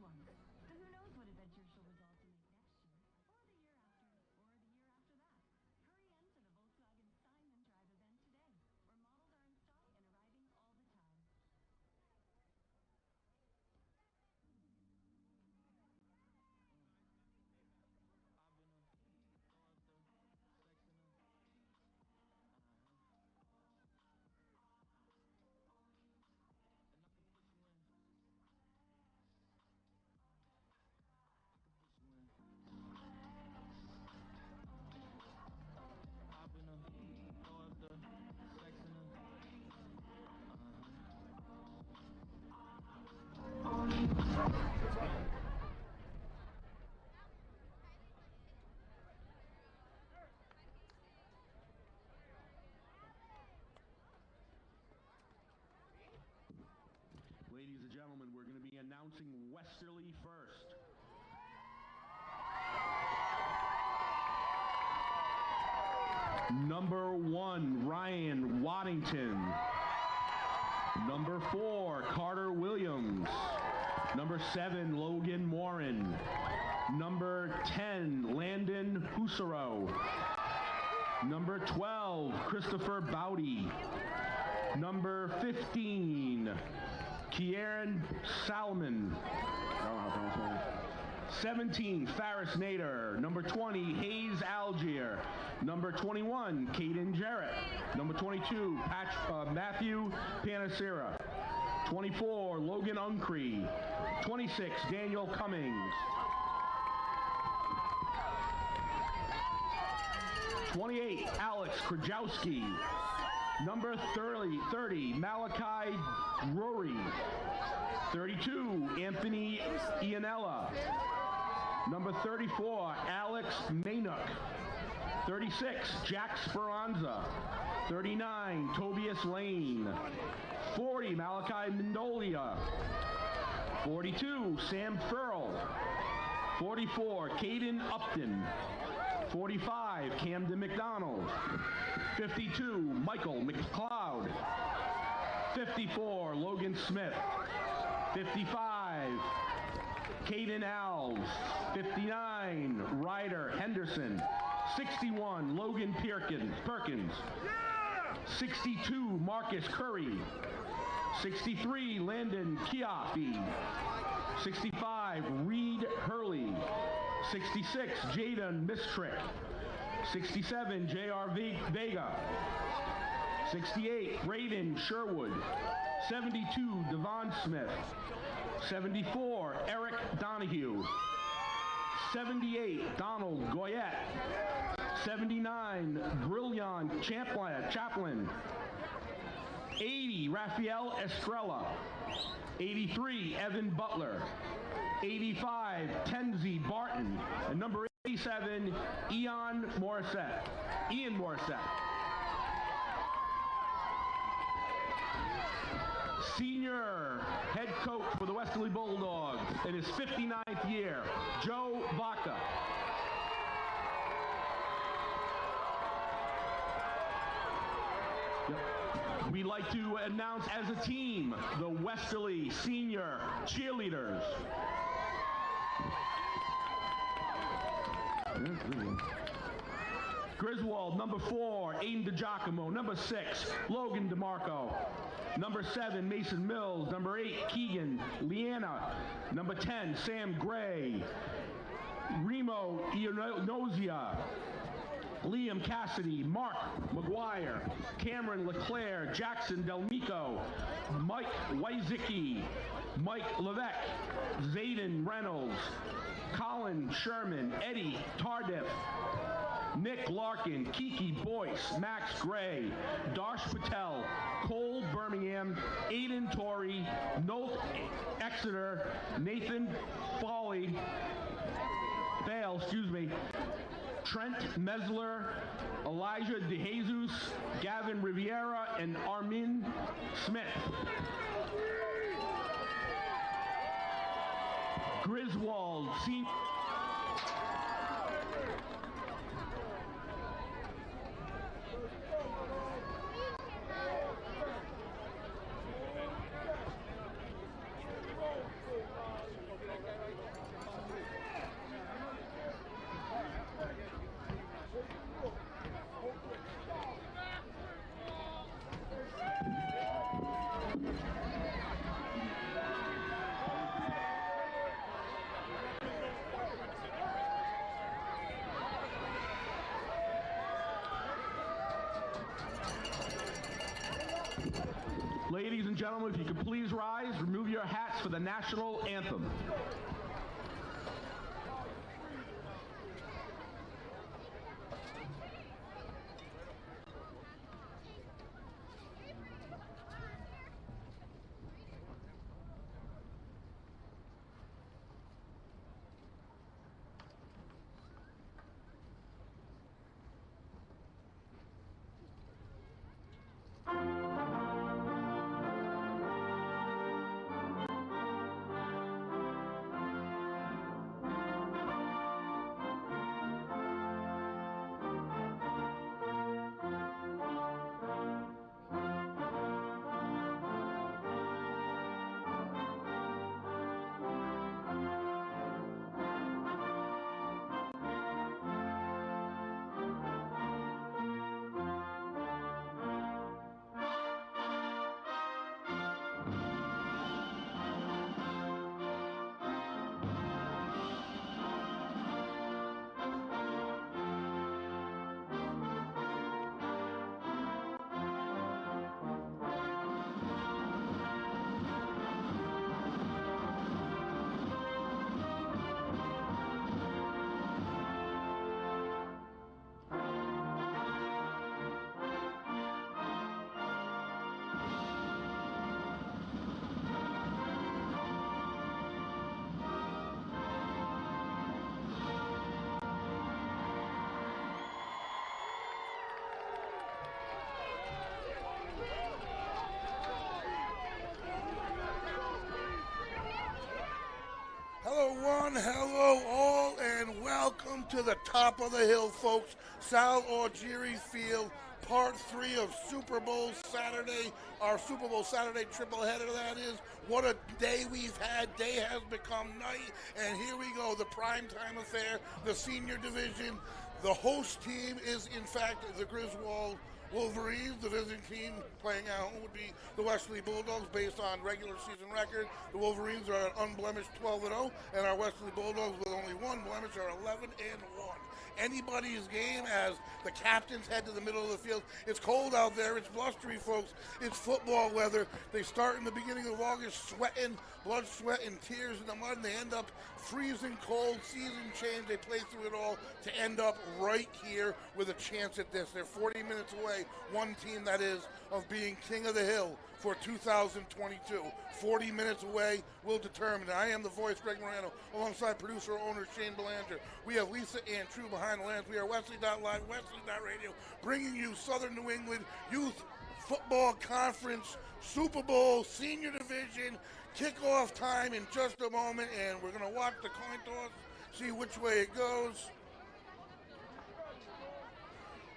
once. So who knows what adventure she'll resolve to make next year, or the year after, or the year after that. Hurry in to the Volkswagen Sign and Drive event today, where models are in stock and arriving all the time. Ladies and gentlemen, we're going to be announcing Westerly first. Number 1, Ryan Waddington. Number 4, Carter Williams. Number 7, Logan Morin. Number 10, Landon Husserow. Number 12, Christopher Bowdy. Number 15, Kieran Salmon. 17, Faris Nader. Number 20, Hayes Algier. Number 21, Caden Jarrett. Number 22, Matthew Panacera. 24, Logan Uncree. 26, Daniel Cummings. 28, Alex Krajowski. Number 30, Malachi Rory. 32, Anthony Ianella. Number 34, Alex Maynook. 36, Jack Speranza. 39, Tobias Lane. 40, Malachi Mendolia. 42, Sam Furl. 44, Caden Upton. 45, Camden McDonald. 52, Michael McLeod. 54, Logan Smith. 55, Caden Alves. 59, Ryder Henderson. 61, Logan Perkins. 62, Marcus Curry. 63, Landon Kiafi. 65, Reed Hurley. 66, Jaden Mistrick. 67, J.R. Vega. 68, Braden Sherwood. 72, Devon Smith. 74, Eric Donahue. 78, Donald Goyette. 79, Brilliant Chaplin. 80, Rafael Estrella. 83, Evan Butler. 85, Tenzie Barton. And number 87, Ian Morissette. Senior head coach for the Westerly Bulldogs in his 59th year, Joe Vaca. We'd like to announce as a team the Westerly Senior Cheerleaders. Griswold, number 4, Aiden DiGiacomo. Number 6, Logan DeMarco. Number 7, Mason Mills. Number 8, Keegan Leanna. Number 10, Sam Gray. Remo Ionozia. Liam Cassidy, Mark McGuire, Cameron LeClaire, Jackson Delmico, Mike Wyzicki, Mike Levesque, Zayden Reynolds, Colin Sherman, Eddie Tardif, Nick Larkin, Kiki Boyce, Max Gray, Darsh Patel, Cole Birmingham, Aiden Torrey, Nolt Exeter, Nathan Bale, Trent Mesler, Elijah DeJesus, Gavin Riviera, and Armin Smith. Griswold, senior. Ladies and gentlemen, if you could please rise, remove your hats for the national anthem. Hello one, hello all, and welcome to the top of the hill, folks. Sal Algieri Field, part 3 of Super Bowl Saturday, our Super Bowl Saturday triple header, that is. What a day we've had. Day has become night, and here we go, the primetime affair, the senior division. The host team is, in fact, the Griswold Wolverines. The visiting team playing at home would be the Westerly Bulldogs based on regular season record. The Wolverines are an unblemished 12-0, and our Westerly Bulldogs with only one blemish are 11-1. Anybody's game as the captains head to the middle of the field. It's cold out there. It's blustery, folks. It's football weather. They start in the beginning of August sweating, blood, sweat, and tears in the mud, and they end up freezing cold, season change. They play through it all to end up right here with a chance at this. They're 40 minutes away, one team that is, of being king of the hill for 2022. 40 minutes away will determine. I am the voice, Greg Morano, alongside producer, owner Shane Belanger. We have Lisa Ann True behind the lens. We are Westerly.live, Westerly.radio, bringing you Southern New England Youth Football Conference, Super Bowl, Senior Division, kickoff time in just a moment, and we're going to watch the coin toss, see which way it goes.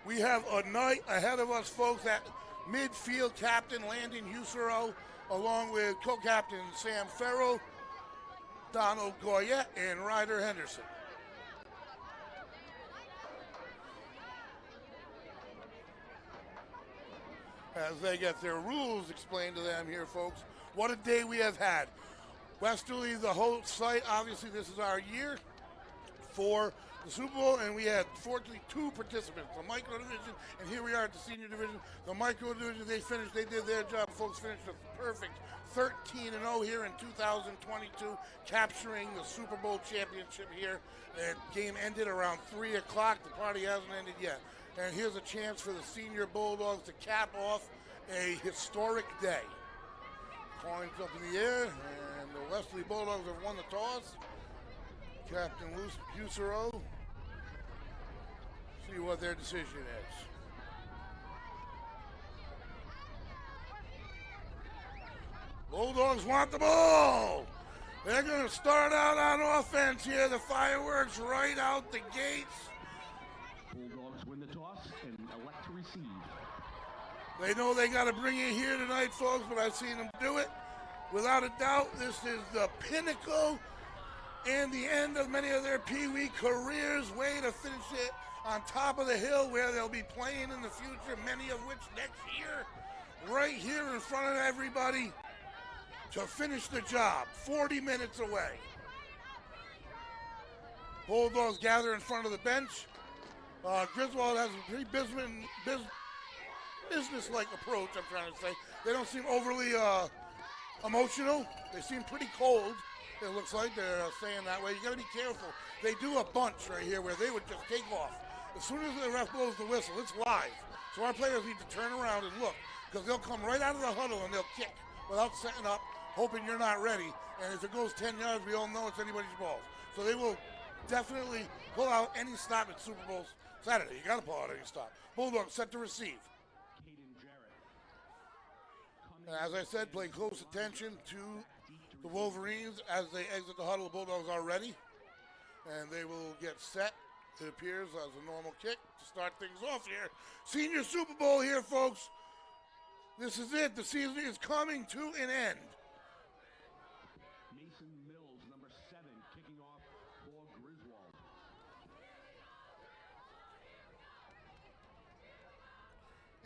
We have a night ahead of us, folks, at midfield captain Landon Husero, along with co-captain Sam Farrell, Donald Goyette, and Ryder Henderson. As they get their rules explained to them here, folks. What a day we have had. Westerly, the whole site, obviously this is our year for the Super Bowl, and we had, fortunately, 2 participants, the micro division, and here we are at the senior division. The micro division, they did their job. Folks finished a perfect 13-0 here in 2022, capturing the Super Bowl championship here. The game ended around 3 o'clock. The party hasn't ended yet. And here's a chance for the senior Bulldogs to cap off a historic day. Coins up in the air, and the Westerly Bulldogs have won the toss. Captain Husero, see what their decision is. Bulldogs want the ball. They're going to start out on offense here. The fireworks right out the gates. Bulldogs win the toss and elect to receive. They know they got to bring it here tonight, folks, but I've seen them do it. Without a doubt, this is the pinnacle and the end of many of their Pee-wee careers. Way to finish it on top of the hill where they'll be playing in the future, many of which next year, right here in front of everybody to finish the job, 40 minutes away. Bulldogs gather in front of the bench. Griswold has a pretty business-like approach, I'm trying to say. They don't seem overly emotional. They seem pretty cold. It looks like they're saying that way. You got to be careful. They do a bunch right here where they would just take off. As soon as the ref blows the whistle, it's live. So our players need to turn around and look, because they'll come right out of the huddle and they'll kick without setting up, hoping you're not ready. And if it goes 10 yards, we all know it's anybody's balls. So they will definitely pull out any stop at Super Bowl Saturday. You got to pull out any stop. Bulldogs set to receive. And as I said, pay close attention to the Wolverines as they exit the huddle. The Bulldogs are ready, and they will get set, it appears, as a normal kick to start things off here. Senior Super Bowl here, folks. This is it. The season is coming to an end. Mason Mills, number 7, kicking off for Griswold.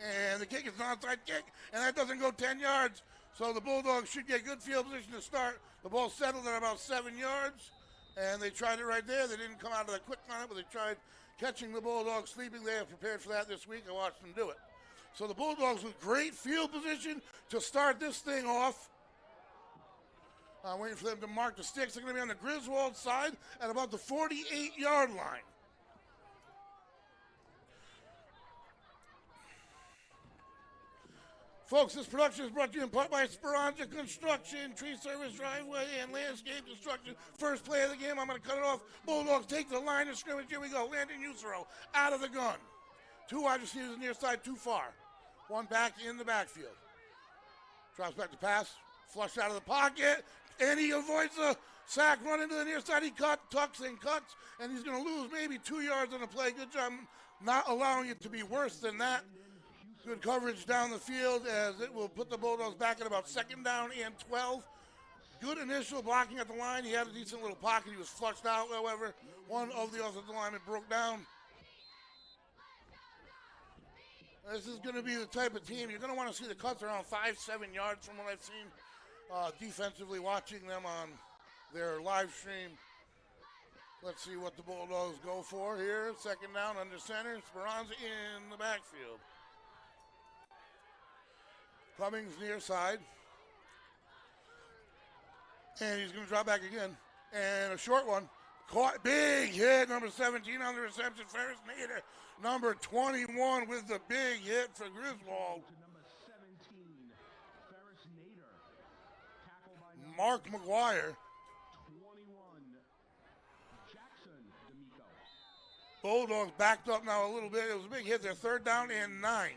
And the kick is an onside kick, and that doesn't go 10 yards. So the Bulldogs should get good field position to start. The ball settled at about 7 yards, and they tried it right there. They didn't come out of the quick on it, but they tried catching the Bulldogs sleeping. They have prepared for that this week. I watched them do it. So the Bulldogs with great field position to start this thing off. I'm waiting for them to mark the sticks. They're going to be on the Griswold side at about the 48-yard line. Folks, this production is brought to you in part by Speranza Construction, Tree Service Driveway, and Landscape Construction. First play of the game, I'm going to cut it off. Bulldogs take the line of scrimmage. Here we go. Landon Usero out of the gun. 2 wide receivers near side, too far. 1 back in the backfield. Drops back to pass. Flush out of the pocket. And he avoids the sack, running to the near side. He tucks and cuts, and he's going to lose maybe 2 yards on the play. Good job not allowing it to be worse than that. Good coverage down the field as it will put the Bulldogs back at about 2nd down and 12. Good initial blocking at the line. He had a decent little pocket. He was flushed out, however. One of the offensive linemen broke down. This is going to be the type of team. You're going to want to see the cuts around 5-7 yards from what I've seen defensively watching them on their live stream. Let's see what the Bulldogs go for here. 2nd down under center. Speranza in the backfield. Cummings near side. And he's going to drop back again. And a short one. Caught, big hit, number 17 on the reception. Ferris Nader, number 21 with the big hit for Griswold. Number 17, Ferris Nader. Tackled by Mark McGuire. 21, Jackson D'Amico. Bulldogs backed up now a little bit. It was a big hit there. 3rd down and 9.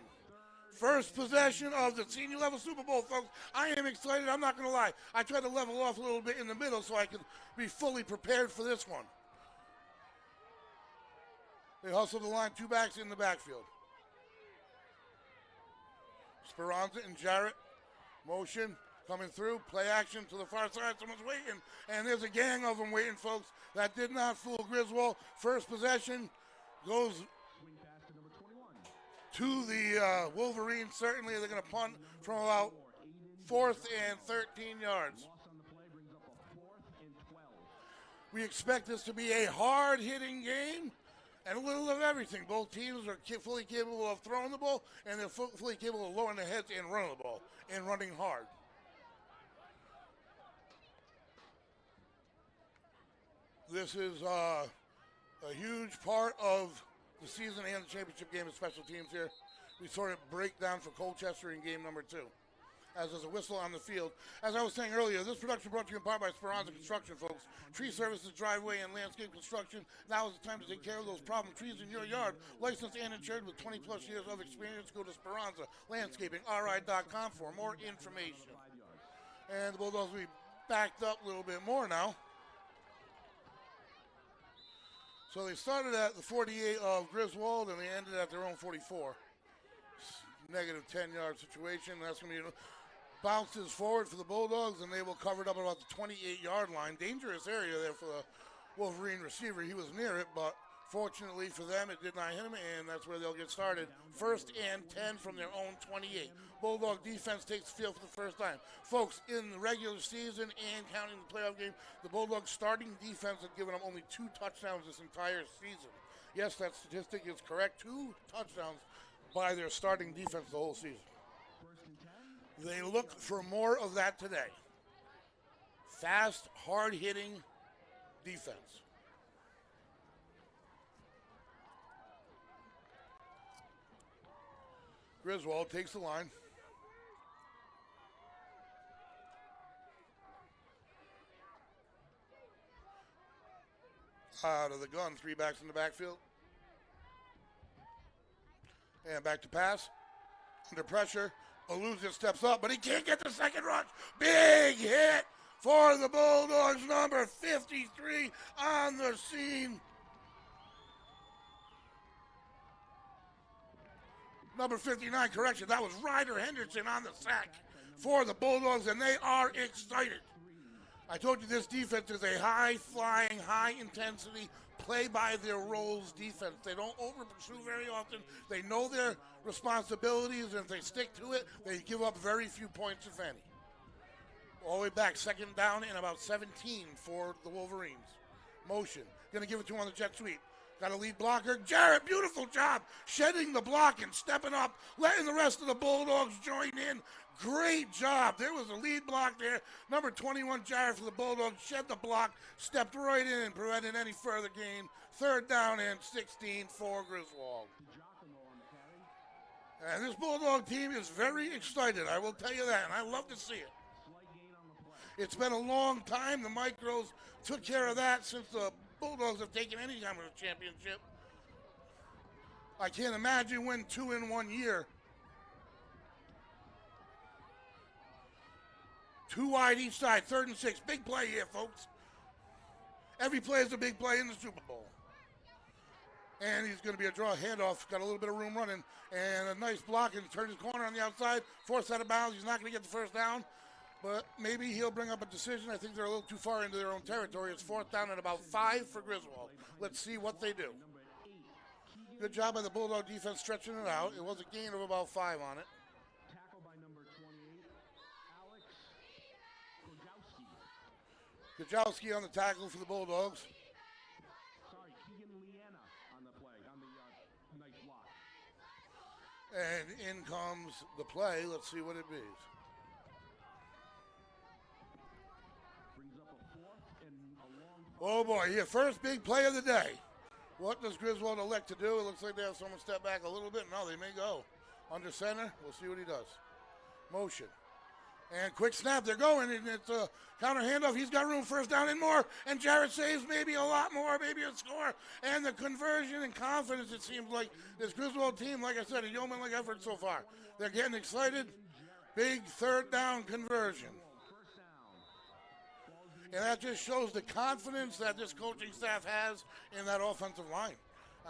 First possession of the senior level Super Bowl, folks. I am excited. I'm not going to lie. I tried to level off a little bit in the middle so I could be fully prepared for this one. They hustle the line, 2 backs in the backfield. Speranza and Jarrett. Motion coming through. Play action to the far side. Someone's waiting. And there's a gang of them waiting, folks. That did not fool Griswold. First possession goes to the Wolverines. Certainly they're going to punt from about 4th and 13 yards. We expect this to be a hard-hitting game and a little of everything. Both teams are fully capable of throwing the ball, and they're fully capable of lowering their heads and running the ball and running hard. This is a huge part of the season and the championship game of special teams here. We sort of break down for Colchester in game number 2. As there's a whistle on the field. As I was saying earlier, this production brought to you in part by Speranza Construction, folks. Tree services, driveway, and landscape construction. Now is the time to take care of those problem trees in your yard. Licensed and insured with 20 plus years of experience. Go to Speranza Landscaping, RI.com for more information. And the Bulldogs will be backed up a little bit more now. So they started at the 48 of Griswold, and they ended at their own 44. Negative 10-yard situation. That's going to be bounces forward for the Bulldogs, and they will cover it up about the 28-yard line. Dangerous area there for the Wolverine receiver. He was near it, but fortunately for them, it did not hit him, and that's where they'll get started. 1st and 10 from their own 28. Bulldog defense takes the field for the first time. Folks, in the regular season and counting the playoff game, the Bulldogs starting defense had given them only 2 touchdowns this entire season. Yes, that statistic is correct. 2 touchdowns by their starting defense the whole season. They look for more of that today. Fast, hard-hitting defense. Griswold takes the line. Out of the gun, 3 backs in the backfield. And back to pass. Under pressure. Aluzia steps up, but he can't get the second rush. Big hit for the Bulldogs, number 53 on the scene. Number 59, correction, that was Ryder Henderson on the sack for the Bulldogs, and they are excited. I told you this defense is a high-flying, high-intensity, play-by-their-roles defense. They don't over-pursue very often. They know their responsibilities, and if they stick to it, they give up very few points, if any. All the way back, second down and about 17 for the Wolverines. Motion. Going to give it to him on the jet sweep. Got a lead blocker. Jarrett, beautiful job shedding the block and stepping up, letting the rest of the Bulldogs join in. Great job. There was a lead block there. Number 21, Jarrett for the Bulldogs, shed the block, stepped right in and prevented any further gain. Third down and 16 for Griswold. And this Bulldog team is very excited, I will tell you that, and I love to see it. It's been a long time. The Micros took care of that since the Bulldogs have taken any kind of a championship. I can't imagine winning 2 in 1 year. 2 wide each side, 3rd and 6. Big play here, folks. Every play is a big play in the Super Bowl. And he's going to be a draw handoff. Got a little bit of room running. And a nice block and turns his corner on the outside. Forced out of bounds. He's not going to get the first down. But maybe he'll bring up a decision. I think they're a little too far into their own territory. It's 4th down and about 5 for Griswold. Let's see what they do. Good job by the Bulldog defense stretching it out. It was a gain of about 5 on it. Tackle by number 28, Alex Kajowski on the tackle for the Bulldogs. Sorry, Keegan Leanna on the play, on the nice block. And in comes the play. Let's see what it be. Brings up a 4th and a long. Oh boy, here, first big play of the day. What does Griswold elect to do? It looks like they have someone step back a little bit. No, they may go. Under center, we'll see what he does. Motion. And quick snap, they're going, and it's a counter handoff. He's got room, first down and more, and Jarrett saves maybe a lot more, maybe a score. And the conversion and confidence, it seems like this Griswold team, like I said, a yeomanlike effort so far. They're getting excited. Big 3rd down conversion. And that just shows the confidence that this coaching staff has in that offensive line.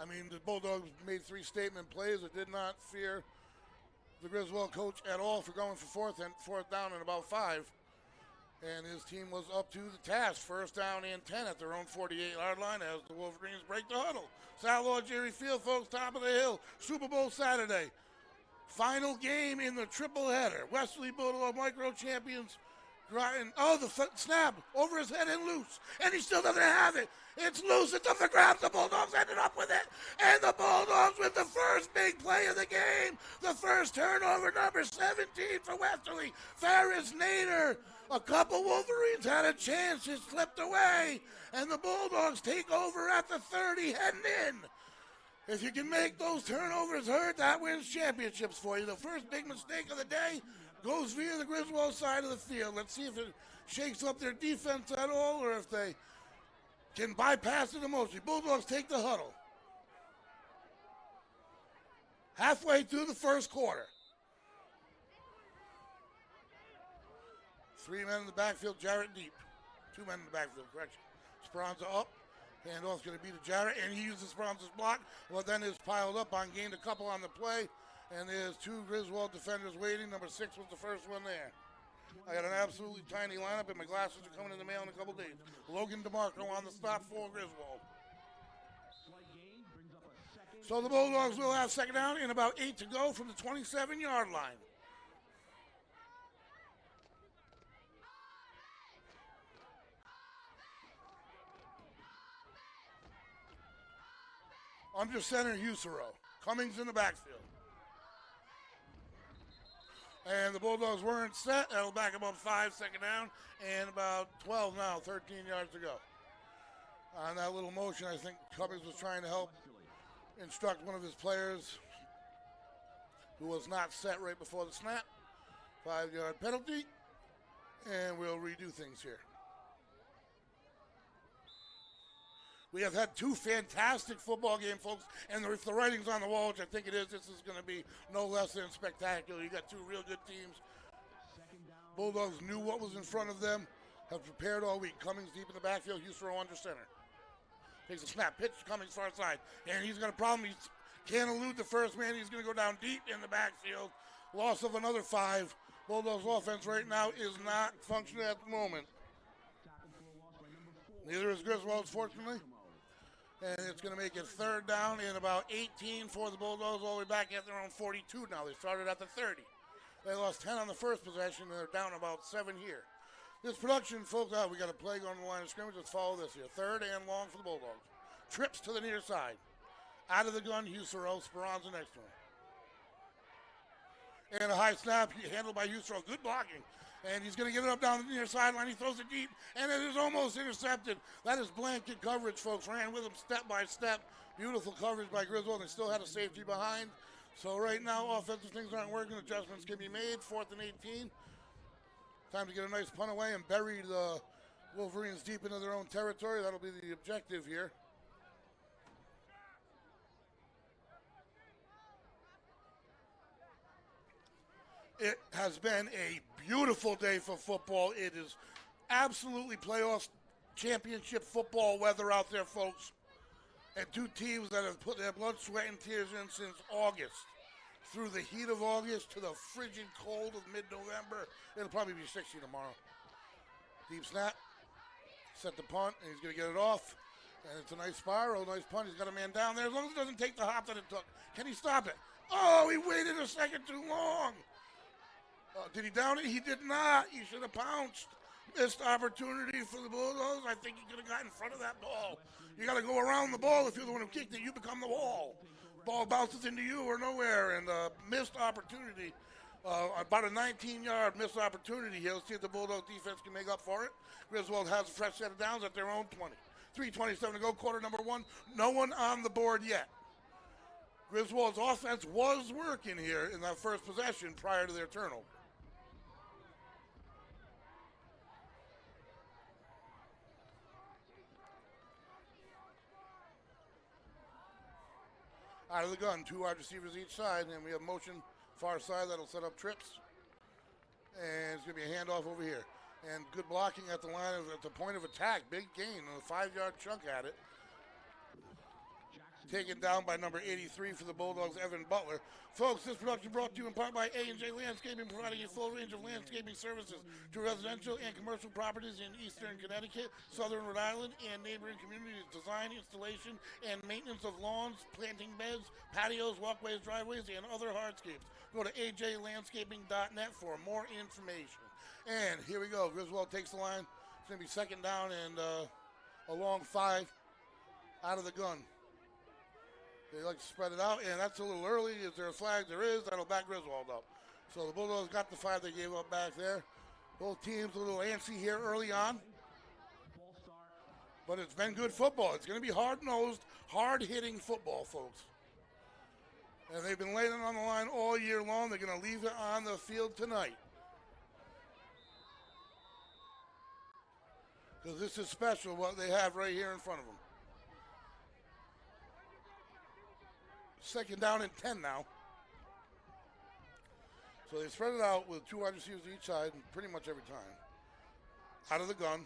I mean, the Bulldogs made 3 statement plays that did not fear the Griswold coach at all for going for 4th down and about 5. And his team was up to the task. 1st down and 10 at their own 48-yard line as the Wolverines break the huddle. Sal Algieri Field, folks, top of the hill. Super Bowl Saturday. Final game in the triple header. Westerly Bulldog Micro Champions. Oh, the snap over his head and loose. And he still doesn't have it. It's loose. It's up for grabs. The Bulldogs ended up with it. And the Bulldogs with the first big play of the game. The first turnover, number 17 for Westerly. Ferris Nader. A couple Wolverines had a chance. It slipped away. And the Bulldogs take over at the 30, heading in. If you can make those turnovers hurt, that wins championships for you. The first big mistake of the day goes via the Griswold side of the field. Let's see if it shakes up their defense at all or if they can bypass it emotionally. Bulldogs take the huddle. Halfway through the first quarter. 3 men in the backfield, Jarrett deep. 2 men in the backfield, correction. Speranza up. Handoff's going to be to Jarrett, and he uses Speranza's block. Well, then is piled up on, gained a couple on the play. And there's 2 Griswold defenders waiting. Number 6 was the first one there. I got an absolutely tiny lineup, and my glasses are coming in the mail in a couple days. Logan DeMarco on the stop for Griswold. So the Bulldogs will have 2nd down and about 8 to go from the 27-yard line. Under center, Husero. Cummings in the backfield. And the Bulldogs weren't set. That'll back about 5, second down, and about 12 now, 13 yards to go. On that little motion, I think Cummings was trying to help instruct one of his players who was not set right before the snap. 5-yard penalty, and we'll redo things here. We have had 2 fantastic football games, folks, and if the writing's on the wall, which I think it is, this is going to be no less than spectacular. You got 2 real good teams. Bulldogs knew what was in front of them, have prepared all week. Cummings deep in the backfield, Houston under center. Takes a snap, pitch to Cummings far side, and he's got a problem. He can't elude the first man. He's going to go down deep in the backfield. Loss of another 5. Bulldogs offense right now is not functioning at the moment. Neither is Griswold, fortunately. And it's going to make it third down and about 18 for the Bulldogs, all the way back at their own 42 now. They started at the 30. They lost 10 on the first possession, and they're down about 7 here. This production, folks, we got a play going on the line of scrimmage. Let's follow this here. Third and long for the Bulldogs. Trips to the near side. Out of the gun, Husero. Speranza next to him. And a high snap handled by Husero. Good blocking. And he's going to get it up down the near sideline. He throws it deep, and it is almost intercepted. That is blanket coverage, folks. Ran with him step by step. Beautiful coverage by Griswold. They still had a safety behind. So right now, offensive things aren't working. Adjustments can be made. 4th and 18. Time to get a nice punt away and bury the Wolverines deep into their own territory. That'll be the objective here. It has been a beautiful day for football. It is absolutely playoff championship football weather out there, folks. And 2 teams that have put their blood, sweat, and tears in since August. Through the heat of August to the frigid cold of mid-November. It'll probably be 60 tomorrow. Deep snap. Set the punt, and he's going to get it off. And it's a nice spiral, nice punt. He's got a man down there. As long as it doesn't take the hop that it took. Can he stop it? Oh, he waited a second too long. Did he down it? He did not. He should have pounced. Missed opportunity for the Bulldogs. I think he could have got in front of that ball. You got to go around the ball. If you're the one who kicked it, you become the wall. Ball bounces into you or nowhere, and missed opportunity. About a 19-yard missed opportunity here. Let's see if the Bulldog defense can make up for it. Griswold has a fresh set of downs at their own 20. 3:27 to go, quarter number 1. No one on the board yet. Griswold's offense was working here in that first possession prior to their turnover. Out of the gun, 2 wide receivers each side, and we have motion far side that'll set up trips. And it's going to be a handoff over here. And good blocking at the line, at the point of attack. Big gain, a 5-yard chunk at it. Taken down by number 83 for the Bulldogs, Evan Butler. Folks, this production brought to you in part by A&J Landscaping, providing a full range of landscaping services to residential and commercial properties in eastern Connecticut, southern Rhode Island, and neighboring communities. Design, installation, and maintenance of lawns, planting beds, patios, walkways, driveways, and other hardscapes. Go to ajlandscaping.net for more information. And here we go. Griswold takes the line. It's going to be second down and a long 5 out of the gun. They like to spread it out, and that's a little early. Is there a flag? There is. That'll back Griswold up. So the Bulldogs got the 5 they gave up back there. Both teams a little antsy here early on. But it's been good football. It's going to be hard-nosed, hard-hitting football, folks. And they've been laying it on the line all year long. They're going to leave it on the field tonight. Because this is special, what they have right here in front of them. Second down and 10 now. So they spread it out with 2 wide receivers each side pretty much every time. Out of the gun.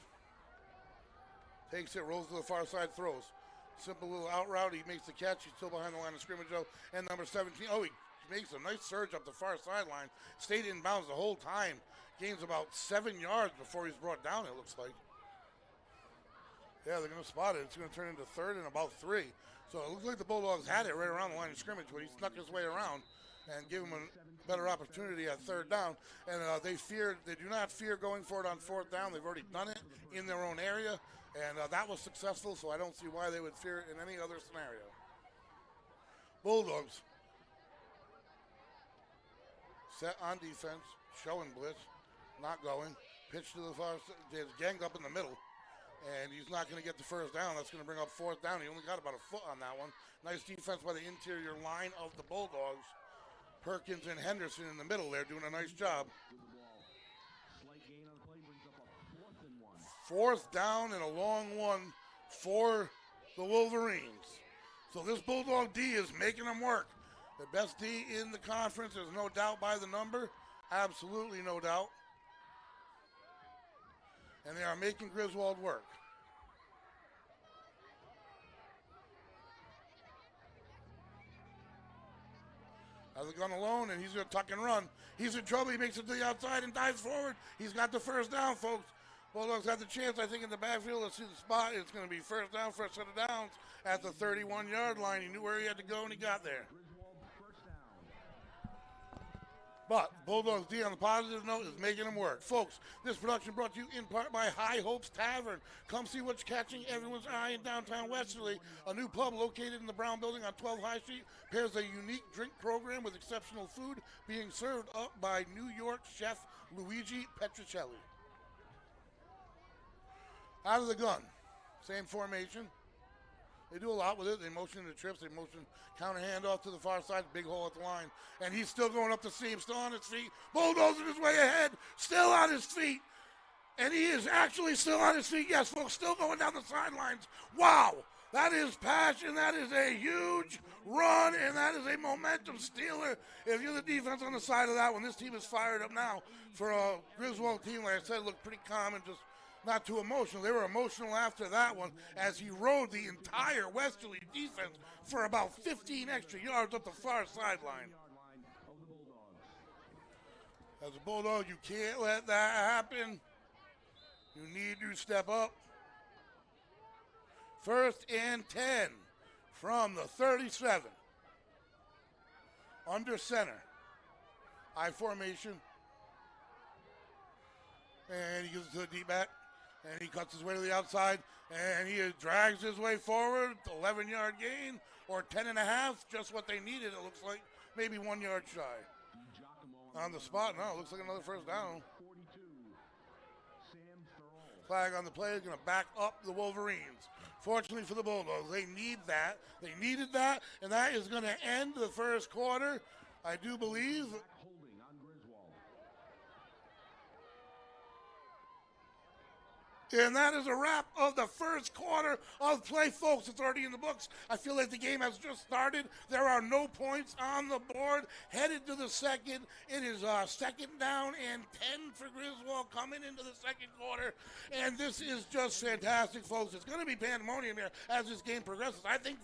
Takes it, rolls to the far side, throws. Simple little out route. He makes the catch. He's still behind the line of scrimmage, though. And number 17. Oh, he makes a nice surge up the far sideline. Stayed in bounds the whole time. Gains about 7 yards before he's brought down, it looks like. Yeah, they're going to spot it. It's going to turn into third and about 3. So it looks like the Bulldogs had it right around the line of scrimmage, but he snuck his way around and gave him a better opportunity at third down. And they do not fear going for it on 4th down. They've already done it in their own area, and that was successful, so I don't see why they would fear it in any other scenario. Bulldogs set on defense, showing blitz, not going. Pitch to the far side, there's ganged up in the middle, and he's not going to get the first down. That's going to bring up fourth down. He only got about a foot on that one. Nice defense by the interior line of the Bulldogs. Perkins and Henderson in the middle there doing a nice job. Fourth down and a long one for the Wolverines. So this Bulldog D is making them work. The best D in the conference, there's no doubt by the number. Absolutely no doubt. And they are making Griswold work. Has a gun alone, and he's going to tuck and run. He's in trouble. He makes it to the outside and dives forward. He's got the first down, folks. Bulldogs had the chance, I think, in the backfield. Let's see the spot. It's going to be first down, first set of downs at the 31-yard line. He knew where he had to go, and he got there. But Bulldogs D on the positive note is making them work. Folks, this production brought to you in part by High Hopes Tavern. Come see what's catching everyone's eye in downtown Westerly. A new pub located in the Brown Building on 12 High Street pairs a unique drink program with exceptional food being served up by New York chef Luigi Petricelli. Out of the gun, same formation. They do a lot with it. They motion the trips. They motion counter handoff to the far side, big hole at the line. And he's still going up the seam, still on his feet. Bulldozing his way ahead, still on his feet. And he is actually still on his feet. Yes, folks, still going down the sidelines. Wow, that is passion. That is a huge run, and that is a momentum stealer. If you're the defense on the side of that one, this team is fired up now for a Griswold team. Like I said, looked pretty calm and just not too emotional. They were emotional after that one as he rode the entire Westerly defense for about 15 extra yards up the far sideline. As a Bulldog, you can't let that happen. You need to step up. First and 10 from the 37. Under center. I formation. And he gives it to the D-back. And he cuts his way to the outside, and he drags his way forward, 11-yard gain, or 10.5, just what they needed, it looks like. Maybe 1 yard shy. On the spot, no, it looks like another first down. Flag on the play is going to back up the Wolverines. Fortunately for the Bulldogs, they need that. They needed that, and that is going to end the first quarter, I do believe. And that is a wrap of the first quarter of play, folks. It's already in the books. I feel like the game has just started. There are no points on the board. Headed to the second. It is second down and 10 for Griswold coming into the second quarter. And this is just fantastic, folks. It's going to be pandemonium here as this game progresses. I think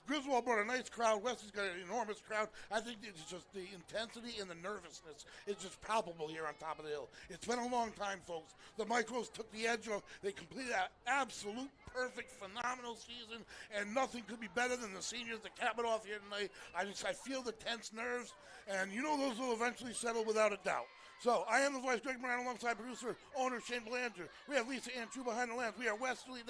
Griswold brought a nice crowd. Wesley's got an enormous crowd. I think it's just the intensity and the nervousness is just palpable here on top of the hill. It's been a long time, folks. The Micros took the edge off. They completed an absolute perfect, phenomenal season, and nothing could be better than the seniors to cap it off here tonight. I feel the tense nerves, and you know those will eventually settle without a doubt. So, I am the voice, Greg Moran, alongside producer, owner Shane Belanger. We have Lisa Ann True behind the lens. We are Westerly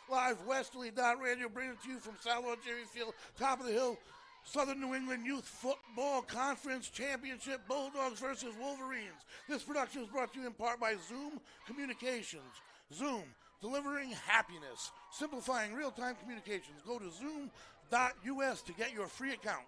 Live, Westerly.radio, bringing it to you from South Jerry Field, top of the hill. Southern New England Youth Football Conference Championship, Bulldogs versus Wolverines. This production is brought to you in part by Zoom Communications. Zoom, delivering happiness, simplifying real-time communications. Go to zoom.us to get your free account.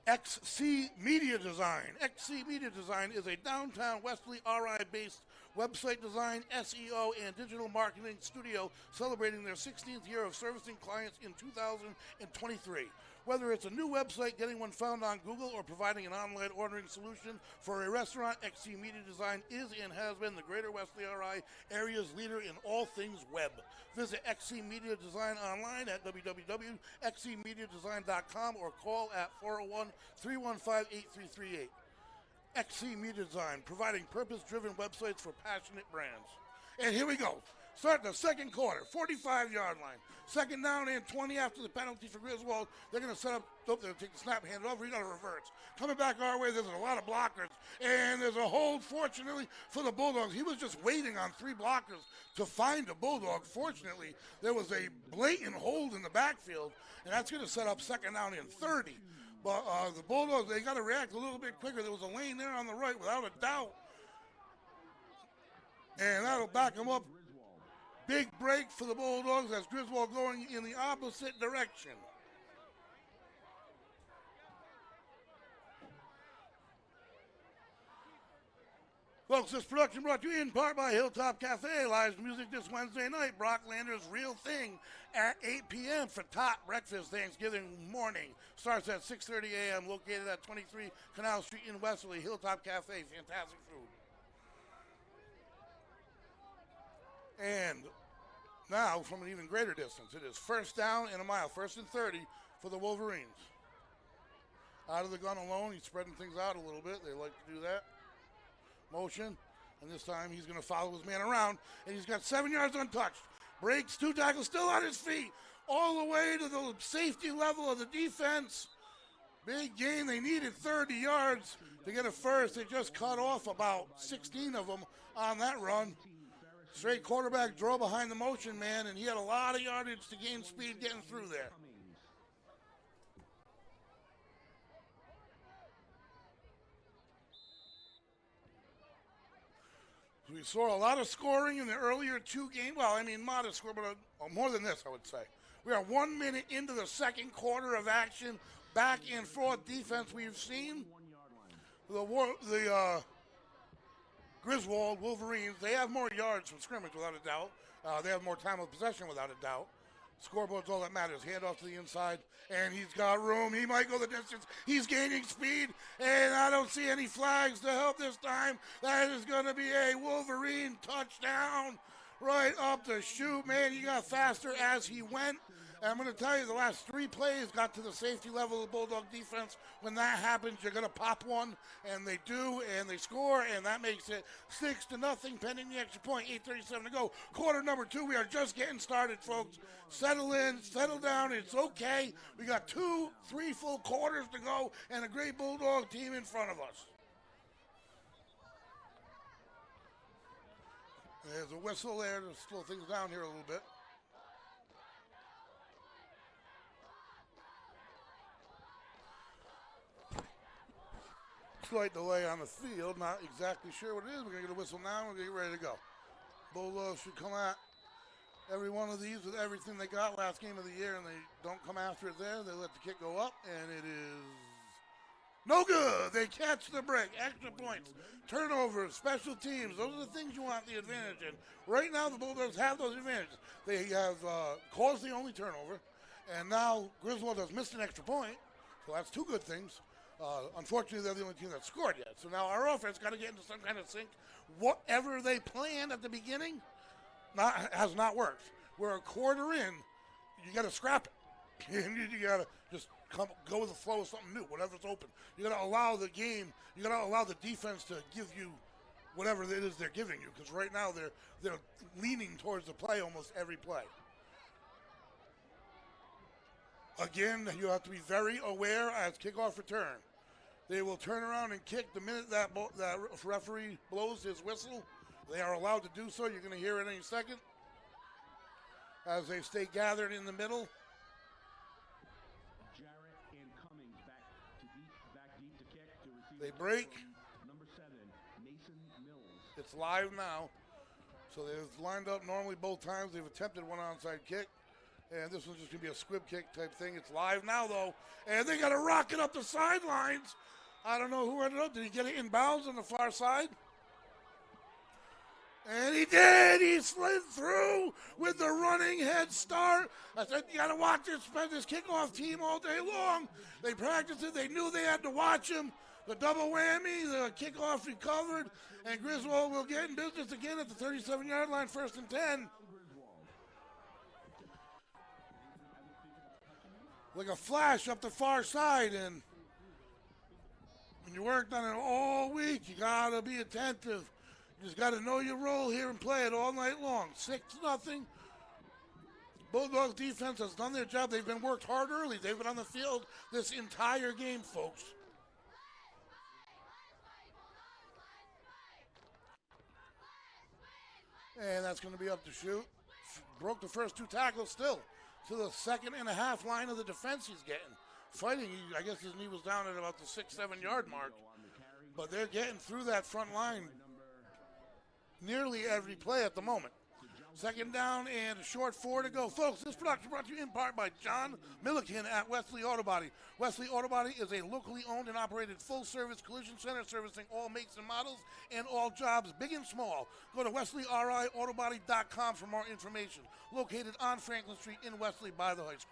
XC Media Design. XC Media Design is a downtown Westerly RI-based website design, SEO, and digital marketing studio celebrating their 16th year of servicing clients in 2023. Whether it's a new website, getting one found on Google, or providing an online ordering solution for a restaurant, XC Media Design is and has been the Greater Westerly RI area's leader in all things web. Visit XC Media Design online at www.xcmediadesign.com or call at 401-315-8338. XC Media Design, providing purpose-driven websites for passionate brands. And here we go. Starting the second quarter, 45-yard line. Second down and 20 after the penalty for Griswold. They're going to set up, they're going to take the snap, hand it over. He's going to reverse. Coming back our way, there's a lot of blockers. And there's a hold, fortunately, for the Bulldogs. He was just waiting on three blockers to find a Bulldog. Fortunately, there was a blatant hold in the backfield, and that's going to set up second down and 30. But the Bulldogs, they got to react a little bit quicker. There was a lane there on the right, without a doubt. And that'll back them up. Big break for the Bulldogs as Griswold going in the opposite direction. Folks, this production brought to you in part by Hilltop Cafe. Live music this Wednesday night. Brock Lander's Real Thing at 8 p.m. for top breakfast Thanksgiving morning. Starts at 6:30 a.m. Located at 23 Canal Street in Westerly. Hilltop Cafe. Fantastic food. And now, from an even greater distance, it is first down and a mile. 1st and 30 for the Wolverines. Out of the gun alone. He's spreading things out a little bit. They like to do that. Motion, and this time he's going to follow his man around, and he's got 7 yards untouched. Breaks, 2 tackles, still on his feet, all the way to the safety level of the defense. Big gain. They needed 30 yards to get a first. They just cut off about 16 of them on that run. Straight quarterback drove behind the motion man, and he had a lot of yardage to gain speed getting through there. We saw a lot of scoring in the earlier 2 games. Well, I mean, modest score, but more than this, I would say. We are 1 minute into the second quarter of action. Back and forth defense we've seen. The Griswold Wolverines, they have more yards from scrimmage without a doubt. They have more time of possession without a doubt. Scoreboard's all that matters. Hand off to the inside, and he's got room. He might go the distance. He's gaining speed, and I don't see any flags to help this time. That is going to be a Wolverine touchdown right up the chute. Man, he got faster as he went. And I'm going to tell you, the last 3 plays got to the safety level of the Bulldog defense. When that happens, you're going to pop one, and they do, and they score, and that makes it 6-0, pending the extra point. 8:37 to go. Quarter number 2, we are just getting started, folks. Settle in, settle down. It's okay. We got 2, 3 full quarters to go, and a great Bulldog team in front of us. There's a whistle there to slow things down here a little bit. Slight delay on the field, not exactly sure what it is. We're going to get a whistle now, and we're going to get ready to go. Bulldogs should come at every one of these with everything they got last game of the year, and they don't come after it there. They let the kick go up, and it is no good. They catch the break. Extra points, turnovers, special teams. Those are the things you want the advantage in. Right now, the Bulldogs have those advantages. They have caused the only turnover, and now Griswold has missed an extra point, so that's 2 good things. Unfortunately, they're the only team that scored yet. So now our offense got to get into some kind of sync. Whatever they planned at the beginning has not worked. We're a quarter in. You got to scrap it. You got to just go with the flow of something new, whatever's open. You got to allow the game. You got to allow the defense to give you whatever it is they're giving you. Because right now they're leaning towards the play almost every play. Again, you have to be very aware as kickoff return. They will turn around and kick the minute that referee blows his whistle. They are allowed to do so. You're going to hear it any second as they stay gathered in the middle. Jarrett and Cummings back deep to kick to receive. They break. Number 7, Mason Mills. It's live now. So they've lined up normally both times. They've attempted one onside kick. And this one's just going to be a squib kick type thing. It's live now, though. And they got to rock it up the sidelines. I don't know who ended up. Did he get it in bounds on the far side? And he did. He slid through with the running head start. I said, you got to watch this kickoff team all day long. They practiced it. They knew they had to watch him. The double whammy, the kickoff recovered. And Griswold will get in business again at the 37-yard line, 1st and 10. Like a flash up the far side, and when you worked on it all week, you gotta be attentive. You just gotta know your role here and play it all night long. 6-0. Bulldogs defense has done their job. They've been worked hard early. They've been on the field this entire game, folks. And that's going to be up to shoot. Broke the first 2 tackles still. To the 2.5 line of the defense he's getting. fighting. I guess his knee was down at about the 6-7 yard mark. But they're getting through that front line nearly every play at the moment. Second down and a short 4 to go. Folks, this production brought to you in part by John Milliken at Westerly Auto Body. Westerly Auto Body is a locally owned and operated full-service collision center servicing all makes and models and all jobs, big and small. Go to WesterlyRIAutobody.com for more information. Located on Franklin Street in Westerly by the high school.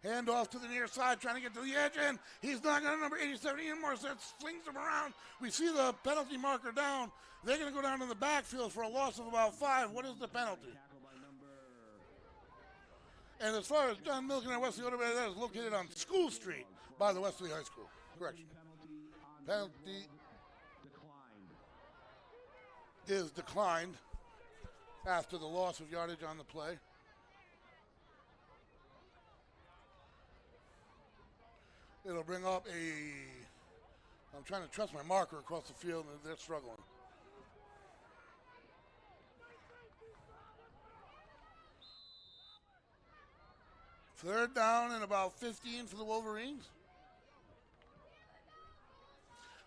Hand off to the near side, trying to get to the edge, and he's not got a number 87. Ian Morissette flings him around. We see the penalty marker down. They're going to go down in the backfield for a loss of about 5. What is the penalty? And as far as John Milliken at Westerly Auto Body, that is located on School Street by the Westerly High School. Correction. Penalty is declined after the loss of yardage on the play. It'll bring up I'm trying to trust my marker across the field, and they're struggling. Third down and about 15 for the Wolverines.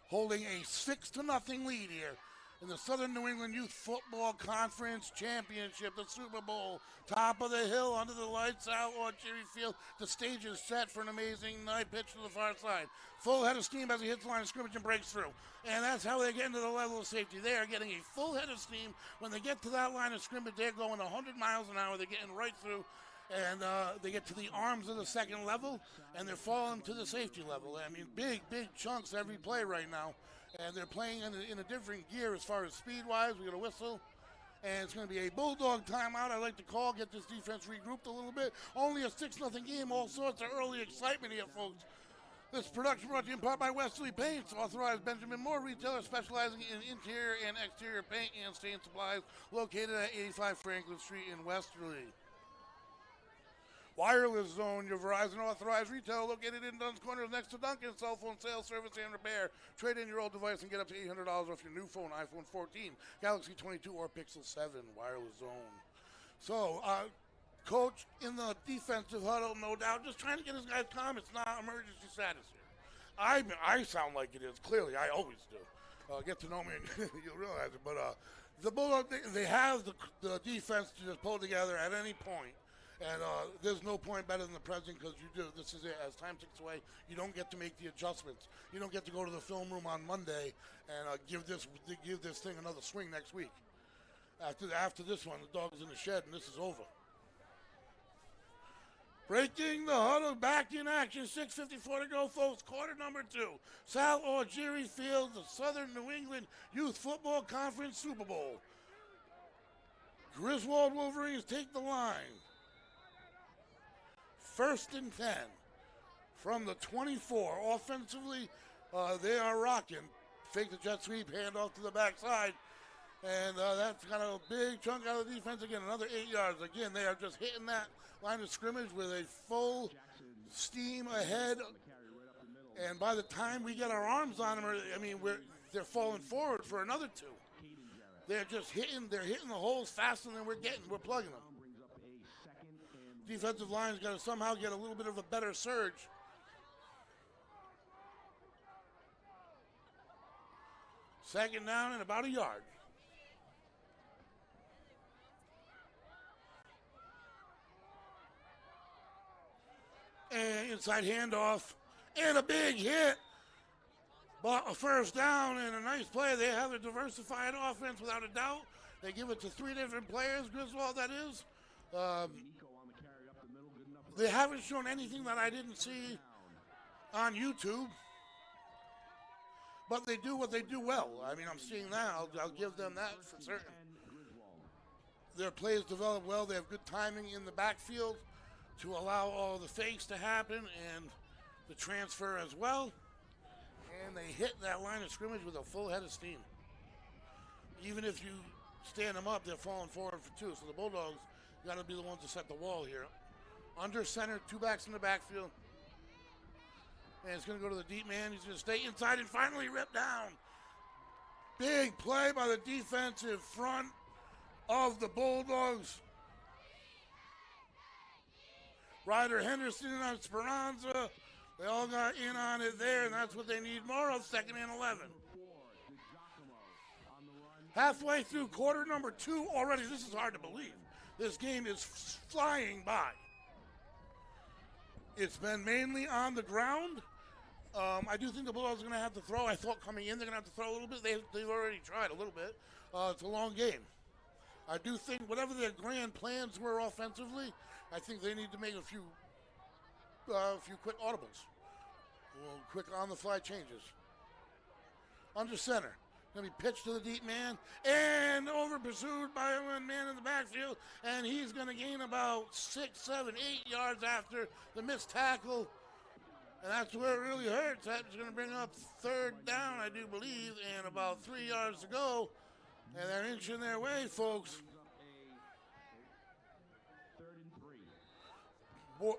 Holding a 6-0 lead here in the Southern New England Youth Football Conference Championship, the Super Bowl. Top of the hill, under the lights out on Cherry Field. The stage is set for an amazing night. Pitch to the far side. Full head of steam as he hits the line of scrimmage and breaks through. And that's how they get into the level of safety. They are getting a full head of steam. When they get to that line of scrimmage, they're going 100 miles an hour. They're getting right through. And they get to the arms of the second level, and they're falling to the safety level. I mean, big chunks every play right now. And they're playing in a different gear as far as speed-wise. We got a whistle. And it's going to be a Bulldog timeout. I like to call, get this defense regrouped a little bit. Only a 6-0 game, all sorts of early excitement here, folks. This production brought to you in part by Westerly Paints, authorized Benjamin Moore retailer specializing in interior and exterior paint and stain supplies, located at 85 Franklin Street in Westerly. Wireless Zone, your Verizon authorized retailer located in Dunn's Corners next to Duncan. Cell phone sales, service, and repair. Trade in your old device and get up to $800 off your new phone, iPhone 14, Galaxy 22, or Pixel 7. Wireless Zone. So, Coach in the defensive huddle, no doubt, just trying to get his guys calm. It's not emergency status here. I sound like it is. Clearly, I always do. Get to know me and you'll realize it. But the Bulldogs, they have the defense to just pull together at any point. And there's no point better than the present because you do. This is it. As time ticks away, you don't get to make the adjustments. You don't get to go to the film room on Monday and give this thing another swing next week. After this one, the dog is in the shed and this is over. Breaking the huddle, back in action. 6:54 to go, folks. Quarter number 2. Sal Orgeri Field, the Southern New England Youth Football Conference Super Bowl. Griswold Wolverines take the line. 1st and 10 from the 24. Offensively, they are rocking. Fake the jet sweep, hand off to the backside. And that's got a big chunk out of the defense again. Another 8 yards. Again, they are just hitting that line of scrimmage with a full steam ahead. And by the time we get our arms on them, they're falling forward for another 2. They're just hitting the holes faster than we're plugging them. Defensive line's got to somehow get a little bit of a better surge. Second down and about a yard. And inside handoff and a big hit. But a first down and a nice play. They have a diversified offense without a doubt. They give it to 3 different players, Griswold, that is. They haven't shown anything that I didn't see on YouTube, but they do what they do well. I mean, I'm seeing that. I'll give them that for certain. Their plays develop well. They have good timing in the backfield to allow all the fakes to happen and the transfer as well. And they hit that line of scrimmage with a full head of steam. Even if you stand them up, they're falling forward for 2. So the Bulldogs got to be the ones to set the wall here. Under center, 2 backs in the backfield. And it's going to go to the deep man. He's going to stay inside and finally rip down. Big play by the defensive front of the Bulldogs. Ryder Henderson on Speranza. They all got in on it there, and that's what they need more of, 2nd and 11. Halfway through quarter number 2 already. This is hard to believe. This game is flying by. It's been mainly on the ground. I do think the Bulldogs are going to have to throw. I thought coming in they're going to have to throw a little bit. They've already tried a little bit. It's a long game. I do think whatever their grand plans were offensively, I think they need to make a few quick audibles. Quick on-the-fly changes. Under center. Going to be pitched to the deep man and over pursued by one man in the backfield. And he's going to gain about 6, 7, 8 yards after the missed tackle. And that's where it really hurts. That's going to bring up 3rd down, I do believe, and about 3 yards to go. And they're inching their way, folks.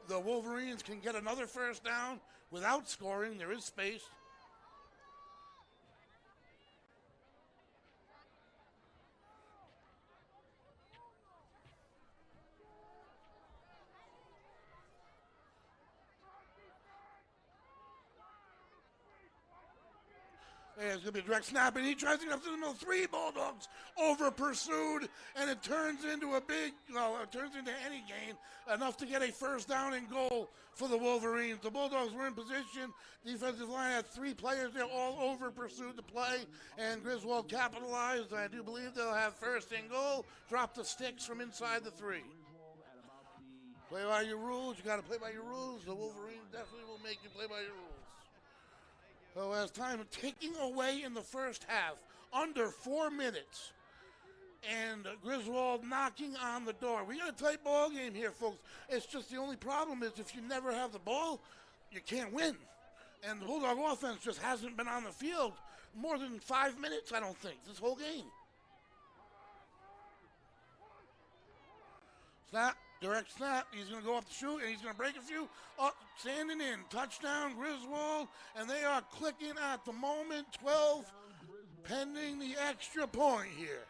The Wolverines can get another 1st down without scoring. There is space. And it's going to be a direct snap, and he tries to get up to the middle. 3 Bulldogs over pursued, and it turns into it turns into any gain, enough to get a 1st down and goal for the Wolverines. The Bulldogs were in position. Defensive line had 3 players there, all over pursued the play, and Griswold capitalized. I do believe they'll have 1st and goal. Drop the sticks from inside the 3. Play by your rules. You got to play by your rules. The Wolverines definitely will make you play by your rules. So as time ticking away in the first half, under 4 minutes, and Griswold knocking on the door. We got a tight ball game here, folks. It's just the only problem is if you never have the ball, you can't win. And the Bulldog offense just hasn't been on the field more than 5 minutes, I don't think, this whole game. Snap. Direct snap. He's going to go up the shoot, and he's going to break a few. Up, standing in. Touchdown, Griswold. And they are clicking at the moment. 12 pending the extra point here.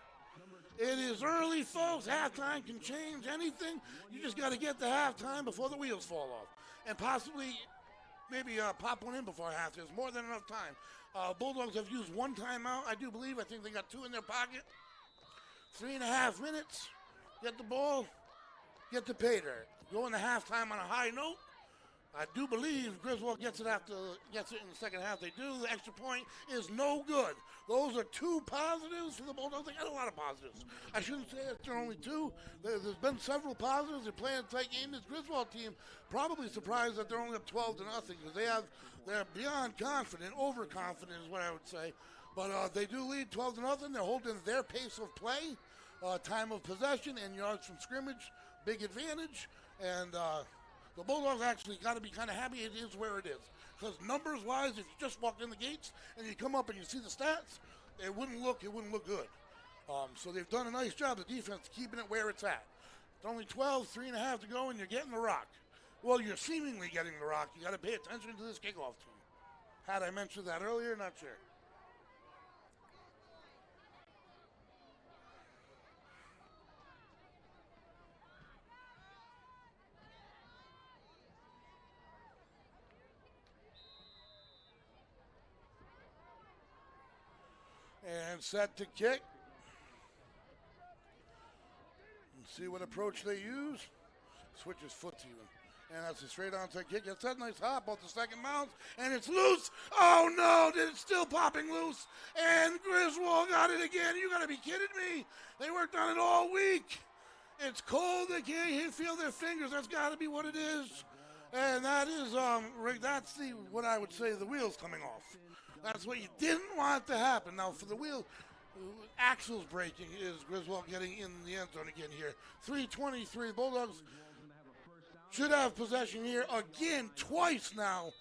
It is early, folks. Halftime can change anything. You just got to get to halftime before the wheels fall off. And possibly maybe pop one in before half. There's more than enough time. Bulldogs have used 1 timeout, I do believe. I think they got 2 in their pocket. 3.5 minutes. Get the ball. Get the pay dirt. Go into halftime on a high note. I do believe Griswold gets it in the second half. They do. The extra point is no good. Those are 2 positives for the Bulldogs. They got a lot of positives. I shouldn't say that there are only 2. There's been several positives. They're playing a tight game. This Griswold team probably surprised that they're only up 12-0 because they're beyond confident, overconfident is what I would say. But they do lead 12-0. They're holding their pace of play, time of possession, and yards from scrimmage. Big advantage, and the Bulldogs actually got to be kind of happy it is where it is. Because numbers-wise, if you just walk in the gates and you come up and you see the stats, it wouldn't look good. So they've done a nice job, the defense, keeping it where it's at. It's only 12, 3.5 to go, and you're getting the rock. Well, you're seemingly getting the rock. You got to pay attention to this kickoff team. Had I mentioned that earlier? Not sure. And set to kick. And see what approach they use. Switches foot even. And that's a straight onside kick. It's that nice hop off the second bounce. And it's loose. Oh no, it's still popping loose. And Griswold got it again. You gotta be kidding me. They worked on it all week. It's cold. They can't feel their fingers. That's gotta be what it is. And that is that's what I would say, the wheels coming off. That's what you didn't want to happen. Now, for the wheel, axles breaking is Griswold getting in the end zone again here. 3:23. Bulldogs should have possession here again, twice now.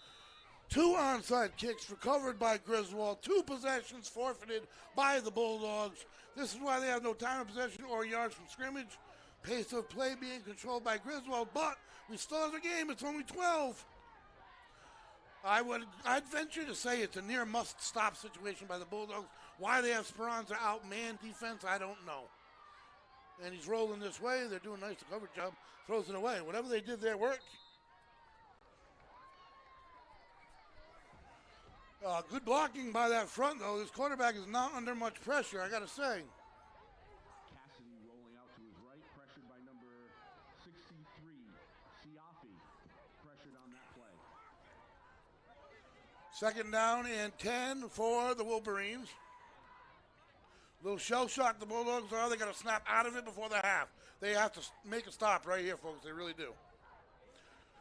2 onside kicks recovered by Griswold. 2 possessions forfeited by the Bulldogs. This is why they have no time of possession or yards from scrimmage. Pace of play being controlled by Griswold, but we still have the game. It's only 12. I'd venture to say it's a near must-stop situation by the Bulldogs. Why they have Speranza out man defense, I don't know. And he's rolling this way. They're doing a nice coverage job. Throws it away. Whatever they did there worked. Good blocking by that front, though. This quarterback is not under much pressure, I got to say. Cassidy rolling out to his right, pressured by number 63, Siafi, pressured on that play. Second down and 10 for the Wolverines. Little shell shock the Bulldogs are. They got to snap out of it before the half. They have to make a stop right here, folks. They really do.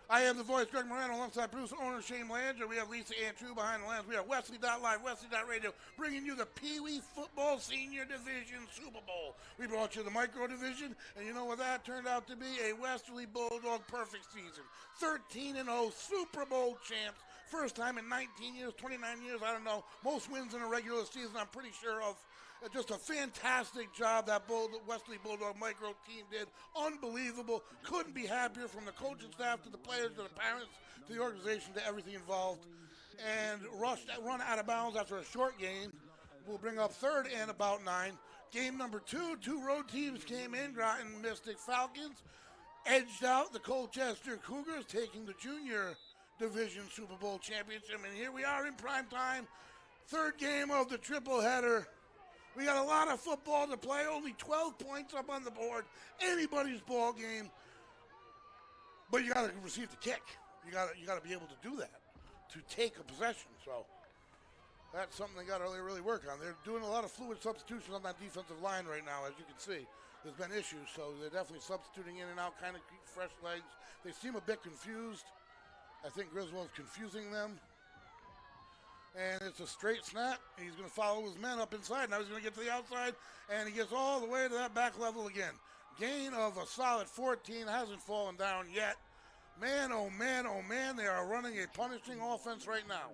I am the voice, Greg Morano, alongside producer, owner Shane Langer. We have Lisa Ann True behind the lens. We have Westerly.live, Westerly.radio, bringing you the Pee Wee Football Senior Division Super Bowl. We brought you the Micro Division, and you know what that turned out to be? A Westerly Bulldog perfect season. 13-0 Super Bowl champs. First time in 19 years, 29 years, I don't know. Most wins in a regular season, I'm pretty sure of. Just a fantastic job that Westerly Bulldog Micro team did. Unbelievable. Couldn't be happier, from the coaching staff to the players to the parents to the organization to everything involved. And run out of bounds after a short game. We'll bring up third and about 9. Game number 2, 2 road teams came in. Groton Mystic Falcons edged out the Colchester Cougars, taking the Junior Division Super Bowl championship. And here we are in prime time. Third game of the triple header. We got a lot of football to play. Only 12 points up on the board. Anybody's ball game. But you got to receive the kick. You got to be able to do that, to take a possession. So that's something they got to really work on. They're doing a lot of fluid substitutions on that defensive line right now, as you can see. There's been issues, so they're definitely substituting in and out, kind of fresh legs. They seem a bit confused. I think Griswold's confusing them. And it's a straight snap. He's going to follow his men up inside. Now he's going to get to the outside, and he gets all the way to that back level again. Gain of a solid 14. Hasn't fallen down yet. Man, oh man, oh man, they are running a punishing offense right now.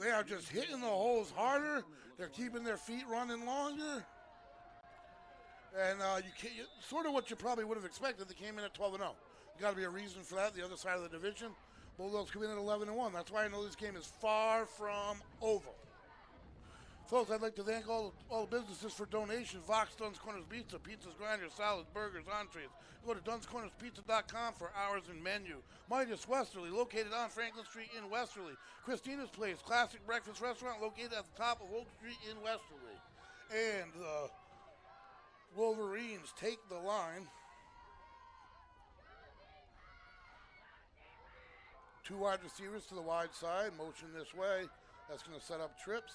They are just hitting the holes harder. They're keeping their feet running longer. And sort of what you probably would have expected. They came in at 12-0. There's got to be a reason for that. The other side of the division. Bulldogs come in at 11-1. That's why I know this game is far from over. Folks, I'd like to thank all the businesses for donations. Vox, Dunn's Corners Pizza, pizzas, grinders, salads, burgers, entrees. Go to dunscornerspizza.com for hours and menu. Midas Westerly, located on Franklin Street in Westerly. Christina's Place, classic breakfast restaurant located at the top of Oak Street in Westerly. And the Wolverines take the line. 2 wide receivers to the wide side, motion this way. That's going to set up trips.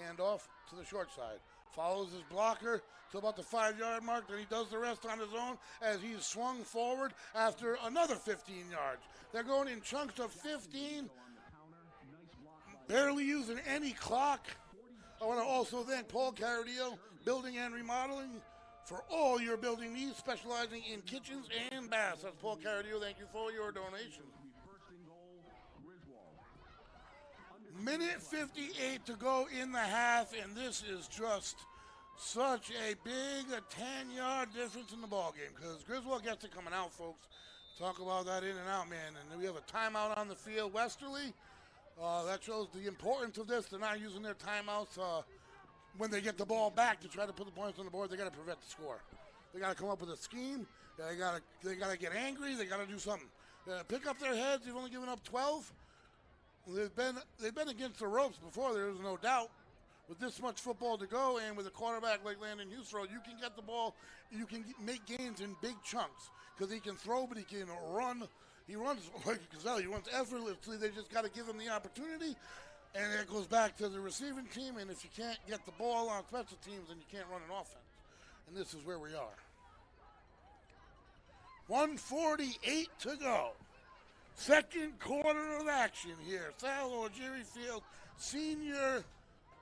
Hand off to the short side. Follows his blocker to about the 5-yard mark. Then he does the rest on his own as he's swung forward after another 15 yards. They're going in chunks of 15. Barely using any clock. I want to also thank Paul Caradillo, Building and Remodeling, for all your building needs, specializing in kitchens and baths. That's Paul Caradillo. Thank you for your donation. Minute 58 to go in the half, and this is just such a big 10-yard difference in the ballgame because Griswold gets it coming out, folks. Talk about that in and out, man. And then we have a timeout on the field. Westerly, that shows the importance of this. They're not using their timeouts when they get the ball back to try to put the points on the board. They got to prevent the score. They got to come up with a scheme. They got to get angry. They got to do something. Pick up their heads. They've only given up 12. They've been against the ropes before, there's no doubt. With this much football to go and with a quarterback like Landon Husrow, you can get the ball, you can make gains in big chunks because he can throw, but he can run. He runs like a gazelle. He runs effortlessly. They just got to give him the opportunity. And it goes back to the receiving team. And if you can't get the ball on special teams, then you can't run an offense. And this is where we are. 1:48 to go. Second quarter of action here. Sal Algieri Field Senior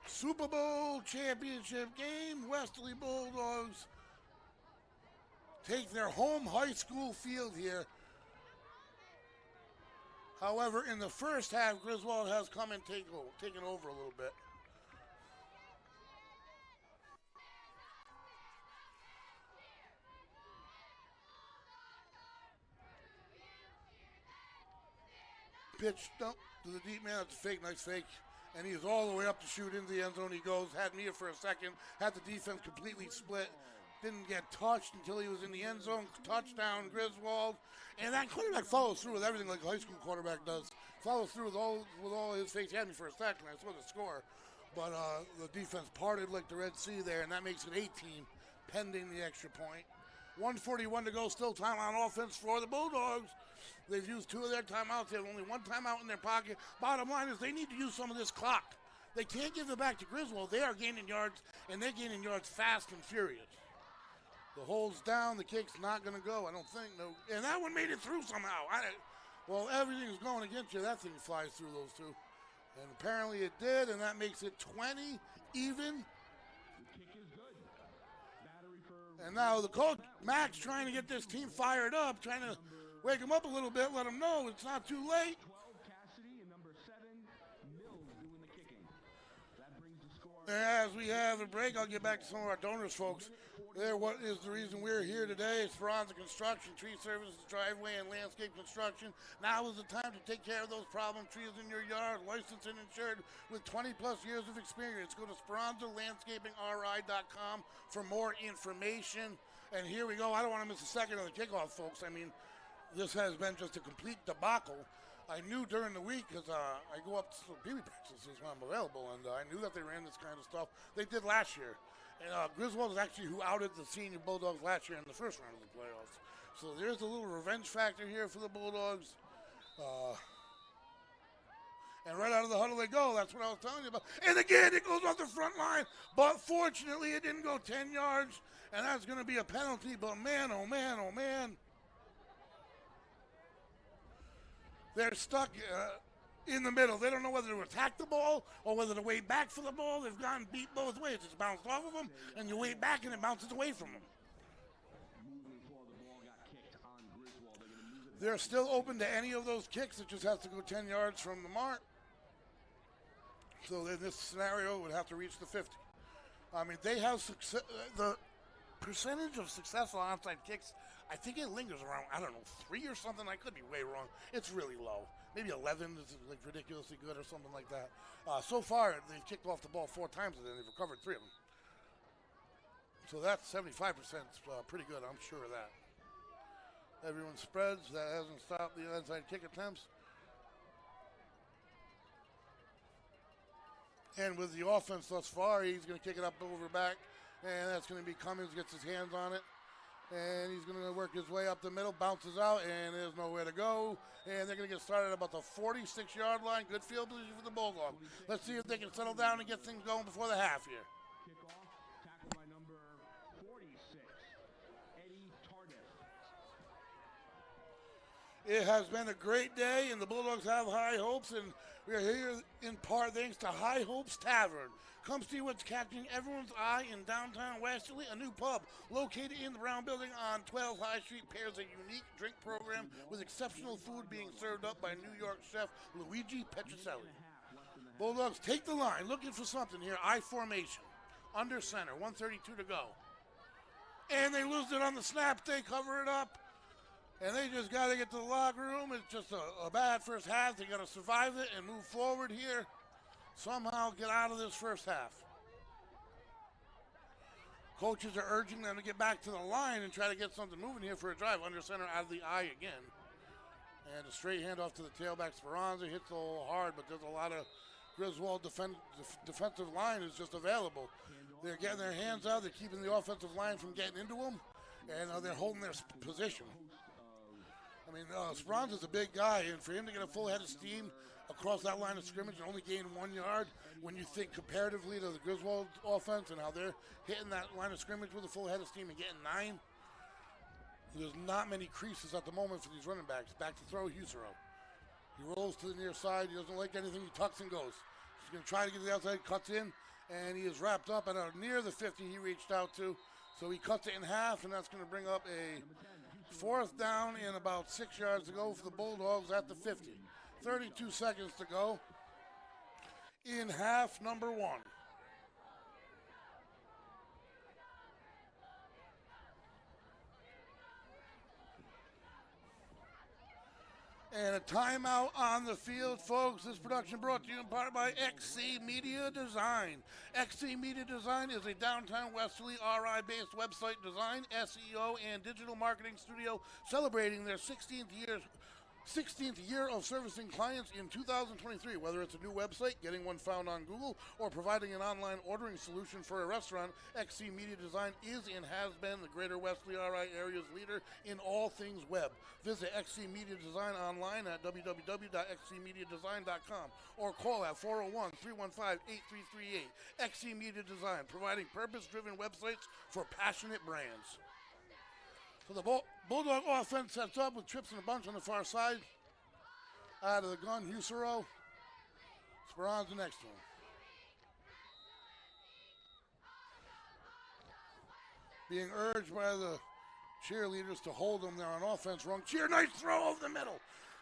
Super Bowl Championship game. Westerly Bulldogs take their home high school field here. However, in the first half, Griswold has come and taken over a little bit. Pitch dump to the deep man. It's a fake, nice fake. And he is all the way up to shoot into the end zone. He goes, had Mia for a second, had the defense completely split. Didn't get touched until he was in the end zone. Touchdown, Griswold. And that quarterback follows through with everything like a high school quarterback does. Follows through with all his face. He had me for a second. I saw the score. But the defense parted like the Red Sea there, and that makes it 18, pending the extra point. 1:41 to go, still time on offense for the Bulldogs. They've used 2 of their timeouts. They have only 1 timeout in their pocket. Bottom line is they need to use some of this clock. They can't give it back to Griswold. They are gaining yards, and they're gaining yards fast and furious. The hole's down. The kick's not going to go, I don't think. No. And that one made it through somehow. Well, everything's going against you. That thing flies through those 2. And apparently it did, and that makes it 20 even. The kick is good. Battery for And now the coach, Max, trying to get this team fired up, trying to wake them up a little bit, let them know it's not too late. 12 Cassidy and number 7 Mills doing the kicking. That brings the score. As we have a break, I'll get back to some of our donors, folks. There, what is the reason we're here today? Esperanza Construction, tree services, driveway, and landscape construction. Now is the time to take care of those problem trees in your yard. Licensed and insured with 20-plus years of experience. Go to SperanzaLandscapingRI.com for more information. And here we go. I don't want to miss a second of the kickoff, folks. I mean, this has been just a complete debacle. I knew during the week, because I go up to PB practices when I'm available, and I knew that they ran this kind of stuff. They did last year. And Griswold is actually who outed the senior Bulldogs last year in the first round of the playoffs. So there's a little revenge factor here for the Bulldogs. And right out of the huddle they go. That's what I was telling you about. And again, it goes off the front line. But fortunately, it didn't go 10 yards. And that's going to be a penalty. But man, oh man, oh man. They're stuck in the middle. They don't know whether to attack the ball or whether to wait back for the ball. They've gotten beat both ways. It's bounced off of them, and you wait back, and it bounces away from them. Moving forward, the ball got kicked on Griswold. They're going to move it. They're still open to any of those kicks. It just has to go 10 yards from the mark. So in this scenario, it would have to reach the 50. I mean, they have success. The percentage of successful onside kicks, I think it lingers around, I don't know, 3 or something. I could be way wrong. It's really low. Maybe 11 is like ridiculously good or something like that. So far, they've kicked off the ball 4 times and then they've recovered 3 of them. So that's 75% pretty good. I'm sure of that. Everyone spreads. That hasn't stopped the onside kick attempts. And with the offense thus far, he's going to kick it up over back. And that's going to be Cummins, gets his hands on it. And he's going to work his way up the middle, bounces out, and there's nowhere to go. And they're going to get started at about the 46-yard line. Good field position for the Bulldogs. Let's see if they can settle down and get things going before the half here. Kickoff, tackled by number 46, Eddie Tardif. It has been a great day, and the Bulldogs have high hopes, and we are here in part thanks to High Hopes Tavern. Come see what's catching everyone's eye in downtown Westerly. A new pub located in the Brown Building on 12 High Street pairs a unique drink program with exceptional food being served up by New York chef Luigi Petrocelli. Bulldogs take the line, looking for something here. I formation, under center, 1:32 to go. And they lose it on the snap. They cover it up. And they just got to get to the locker room. It's just a bad first half. They got to survive it and move forward here. Somehow get out of this first half. Coaches are urging them to get back to the line and try to get something moving here for a drive. Under center out of the eye again. And a straight handoff to the tailback. Speranza hits a little hard, but there's a lot of Griswold defensive line is just available. They're getting their hands out. They're keeping the offensive line from getting into them. And they're holding their position. I mean, Speranza's a big guy, and for him to get a full head of steam across that line of scrimmage and only gain 1 yard, when you think comparatively to the Griswold offense and how they're hitting that line of scrimmage with a full head of steam and getting 9, there's not many creases at the moment for these running backs. Back to throw, Husero. He rolls to the near side. He doesn't like anything. He tucks and goes. He's going to try to get to the outside, cuts in, and he is wrapped up at near the 50 he reached out to. So he cuts it in half, and that's going to bring up a 4th down and about 6 yards to go for the Bulldogs at the 50. 32 seconds to go in half number 1. And a timeout on the field, folks. This production brought to you in part by XC Media Design. XC Media Design is a downtown Westerly RI-based website design, SEO, and digital marketing studio celebrating their 16th year of servicing clients in 2023. Whether it's a new website, getting one found on Google, or providing an online ordering solution for a restaurant, XC Media Design is and has been the Greater Westerly RI area's leader in all things web. Visit XC Media Design online at www.xcmediadesign.com or call at 401-315-8338. XC Media Design, providing purpose-driven websites for passionate brands. So the Bulldog offense sets up with trips and a bunch on the far side. Out of the gun, Husero. Speran's the next one. Being urged by the cheerleaders to hold him there on offense. Wrong cheer, nice throw over the middle.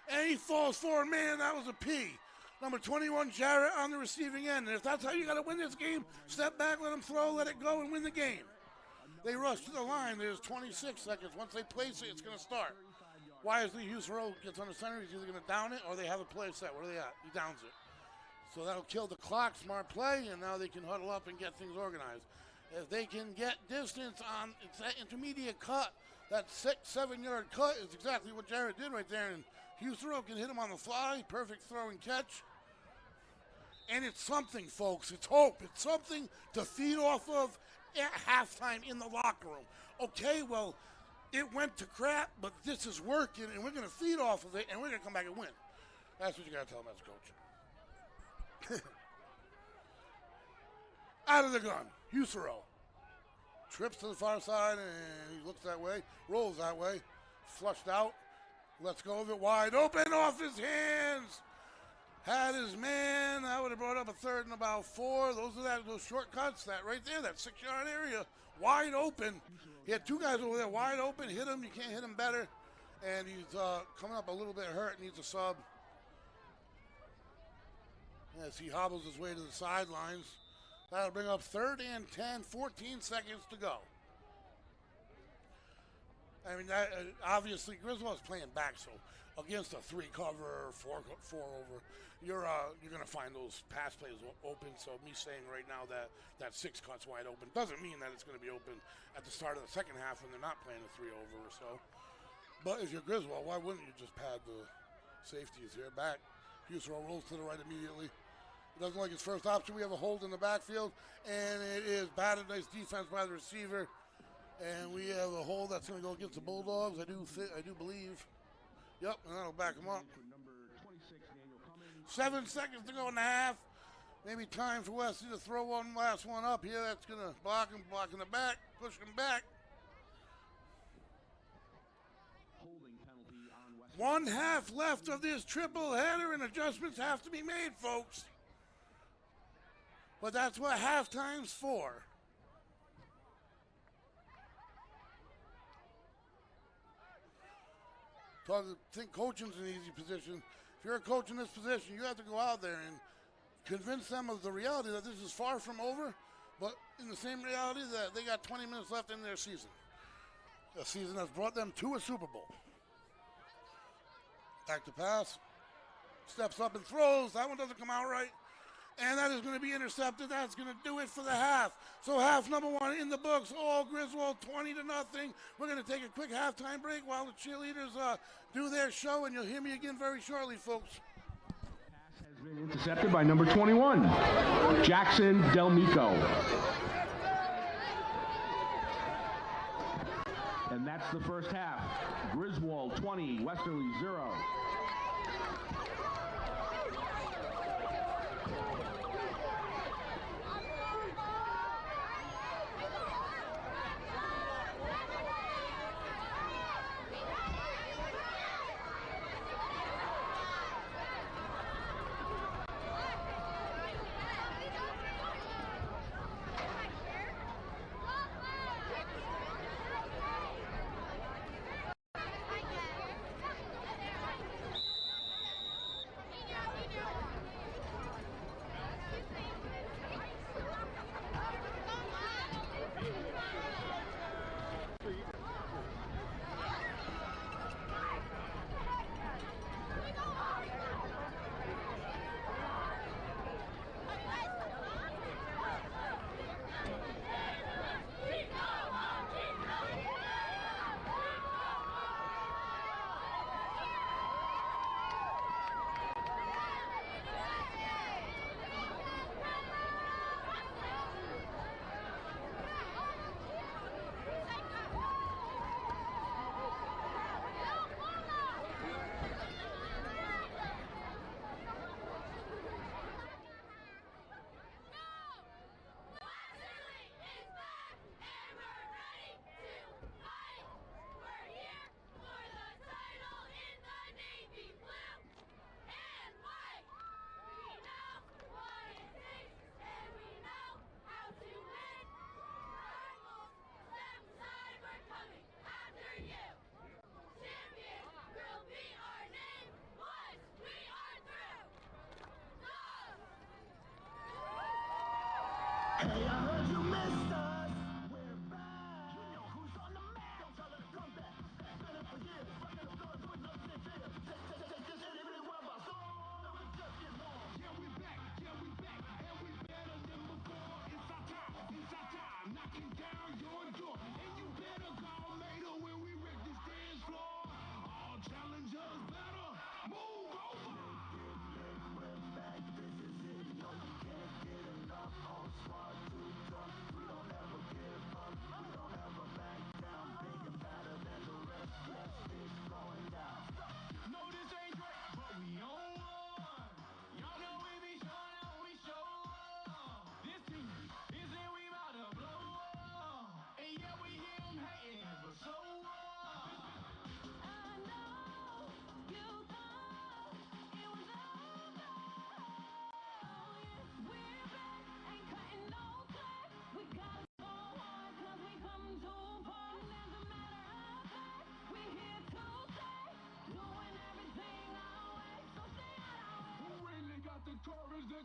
And he falls forward, man, that was a P. Number 21, Jarrett on the receiving end. And if that's how you got to win this game, step back, let him throw, let it go, and win the game. They rush to the line. There's 26 seconds. Once they place it, it's going to start. Wisely, Husero gets on the center. He's either going to down it or they have a play set. Where are they at? He downs it. So that'll kill the clock. Smart play, and now they can huddle up and get things organized. If they can get distance on it's that intermediate cut, that 6-7 yard cut is exactly what Jarrett did right there. And Husero can hit him on the fly. Perfect throw and catch. And it's something, folks. It's hope. It's something to feed off of at halftime in the locker room. Okay, well, it went to crap, but this is working, and we're going to feed off of it, and we're going to come back and win. That's what you got to tell him as a coach. Out of the gun, Husero. Trips to the far side, and he looks that way, rolls that way, flushed out, lets go of it, wide open, off his hands. Had his man. That would have brought up a third and about 4. Those are those shortcuts. That right there, that 6-yard area, wide open. He had two guys over there wide open. Hit him. You can't hit him better. And he's coming up a little bit hurt. Needs a sub. As he hobbles his way to the sidelines. That'll bring up 3rd and 10. 14 seconds to go. I mean, obviously Griswold's playing back, so against a 3 cover or 4 over, you're going to find those pass plays open. So me saying right now that 6 cut's wide open doesn't mean that it's going to be open at the start of the second half when they're not playing a 3 over or so. But if you're Griswold, why wouldn't you just pad the safeties here? Back, Husero rolls to the right immediately. It doesn't like his first option. We have a hold in the backfield, and it is batted. Nice defense by the receiver. And we have a hold that's going to go against the Bulldogs. I do believe. Yep, and that'll back him up. 7 seconds to go in the half. Maybe time for Wesley to throw one last one up here. That's going to block him, blocking the back, push him back. One half left of this triple header, and adjustments have to be made, folks. But that's what halftime's for. So I think coaching's an easy position. If you're a coach in this position, you have to go out there and convince them of the reality that this is far from over, but in the same reality that they got 20 minutes left in their season. A season that's brought them to a Super Bowl. Back to pass. Steps up and throws. That one doesn't come out right. And that is going to be intercepted. That's going to do it for the half. So half number 1 in the books. All Griswold 20-0. We're going to take a quick halftime break while the cheerleaders do their show, and you'll hear me again very shortly, folks. Pass has been intercepted by number 21, Jackson Delmico. And that's the first half. Griswold 20, Westerly 0.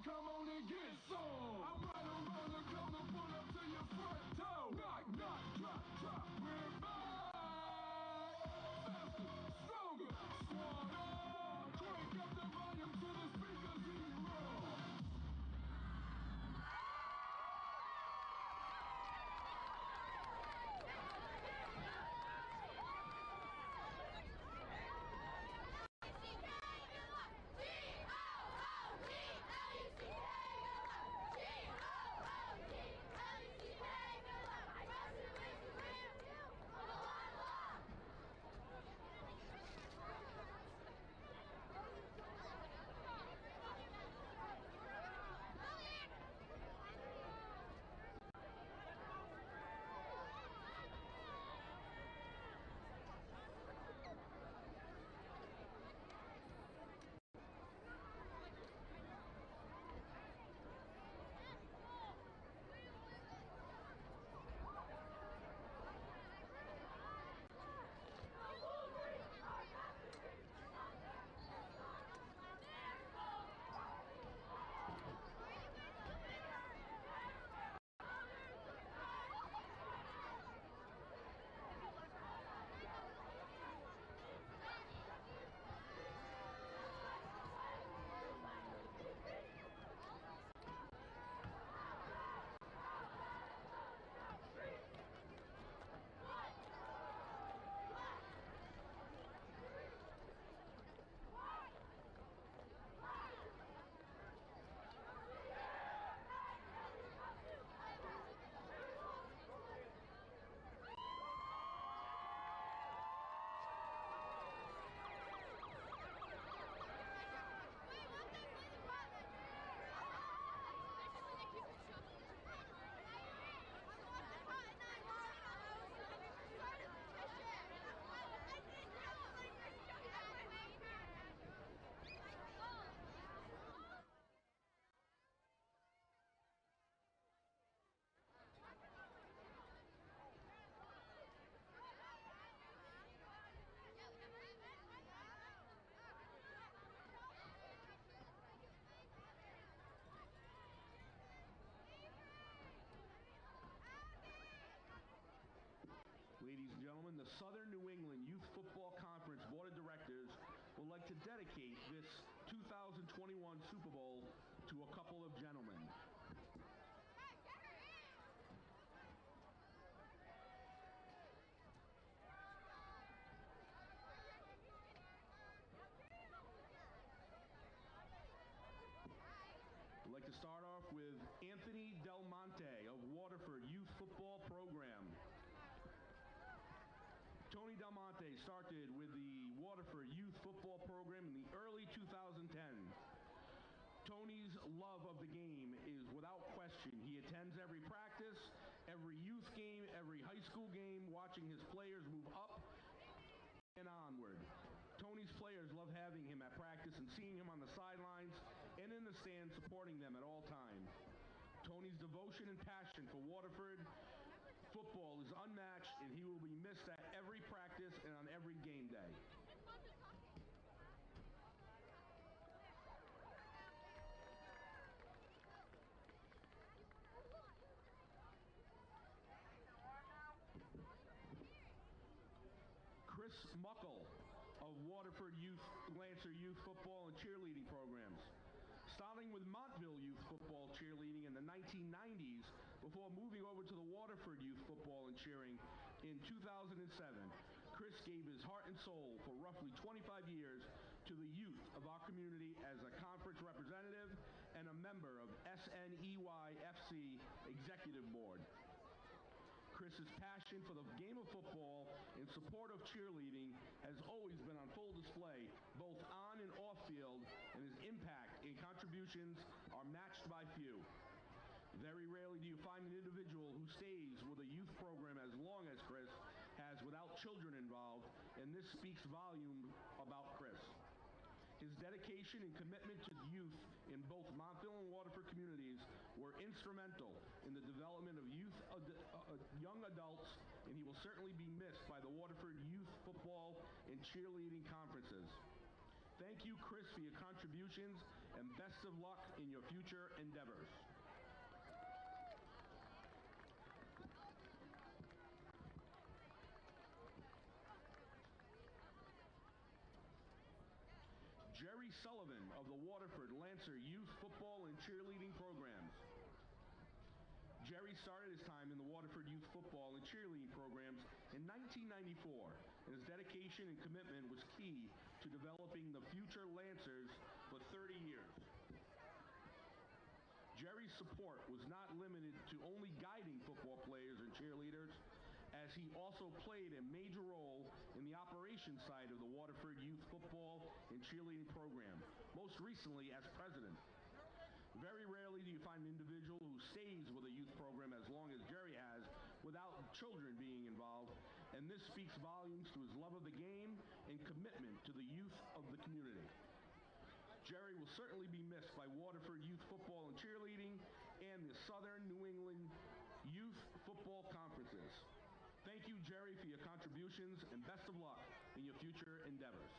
come on and get some. I'm right around the corner, pull up to your front door. Knock, knock, drop, drop, we're back. Faster, stronger, smarter. Crank up the volume to the speakers, zero. Ladies and gentlemen, the Southern New England Youth Football Conference Board of Directors would like to dedicate this 2021 Super Bowl to a couple of gentlemen. I'd like to start off with Anthony Del Monte of Waterford Youth Football Program. Tony Del Monte started with the Waterford Youth Football Program in the early 2010. Tony's love of the game is without question. He attends every practice, every youth game, every high school game, watching his players move up and onward. Tony's players love having him at practice and seeing him on the sidelines and in the stands supporting them at all times. Tony's devotion and passion for Waterford football is unmatched, and he will be missed at every practice and on every game day. Chris Muckle of Waterford Lancer Youth Football and Cheerleading Programs. Starting with Montville Youth Football Cheerleading in the 1990s before moving over to the Waterford Youth Football and Cheering in 2007. Chris gave his heart and soul for roughly 25 years to the youth of our community as a conference representative and a member of SNEYFC Executive Board. Chris's passion for the game of football and support of cheerleading has always been on full display, both on and off field, and his impact and contributions are matched by few. Very rarely do you find an individual who stays with a youth program as long as Chris has without children involved, and this speaks volume about Chris. His dedication and commitment to youth in both Montville and Waterford communities were instrumental in the development of young adults, and he will certainly be missed by the Waterford Youth Football and Cheerleading Conferences. Thank you, Chris, for your contributions and best of luck in your future endeavors. Jerry Sullivan of the Waterford Lancer Youth Football and Cheerleading Programs. Jerry started his time in the Waterford Youth Football and Cheerleading Programs in 1994, and his dedication and commitment was key to developing the future Lancers for 30 years. Jerry's support was not limited to only guiding football players and cheerleaders, as he also played a major role in the operations side of the Waterford Youth Football and Cheerleading Program, most recently as president. Very rarely do you find an individual who stays with a youth program as long as Jerry has without children being involved, and this speaks volumes to his love of the game and commitment to the youth of the community. Jerry will certainly be missed by Waterford Youth Football and Cheerleading and the Southern New England Youth Football Conferences. Thank you, Jerry, for your contributions, and best of luck in your future endeavors.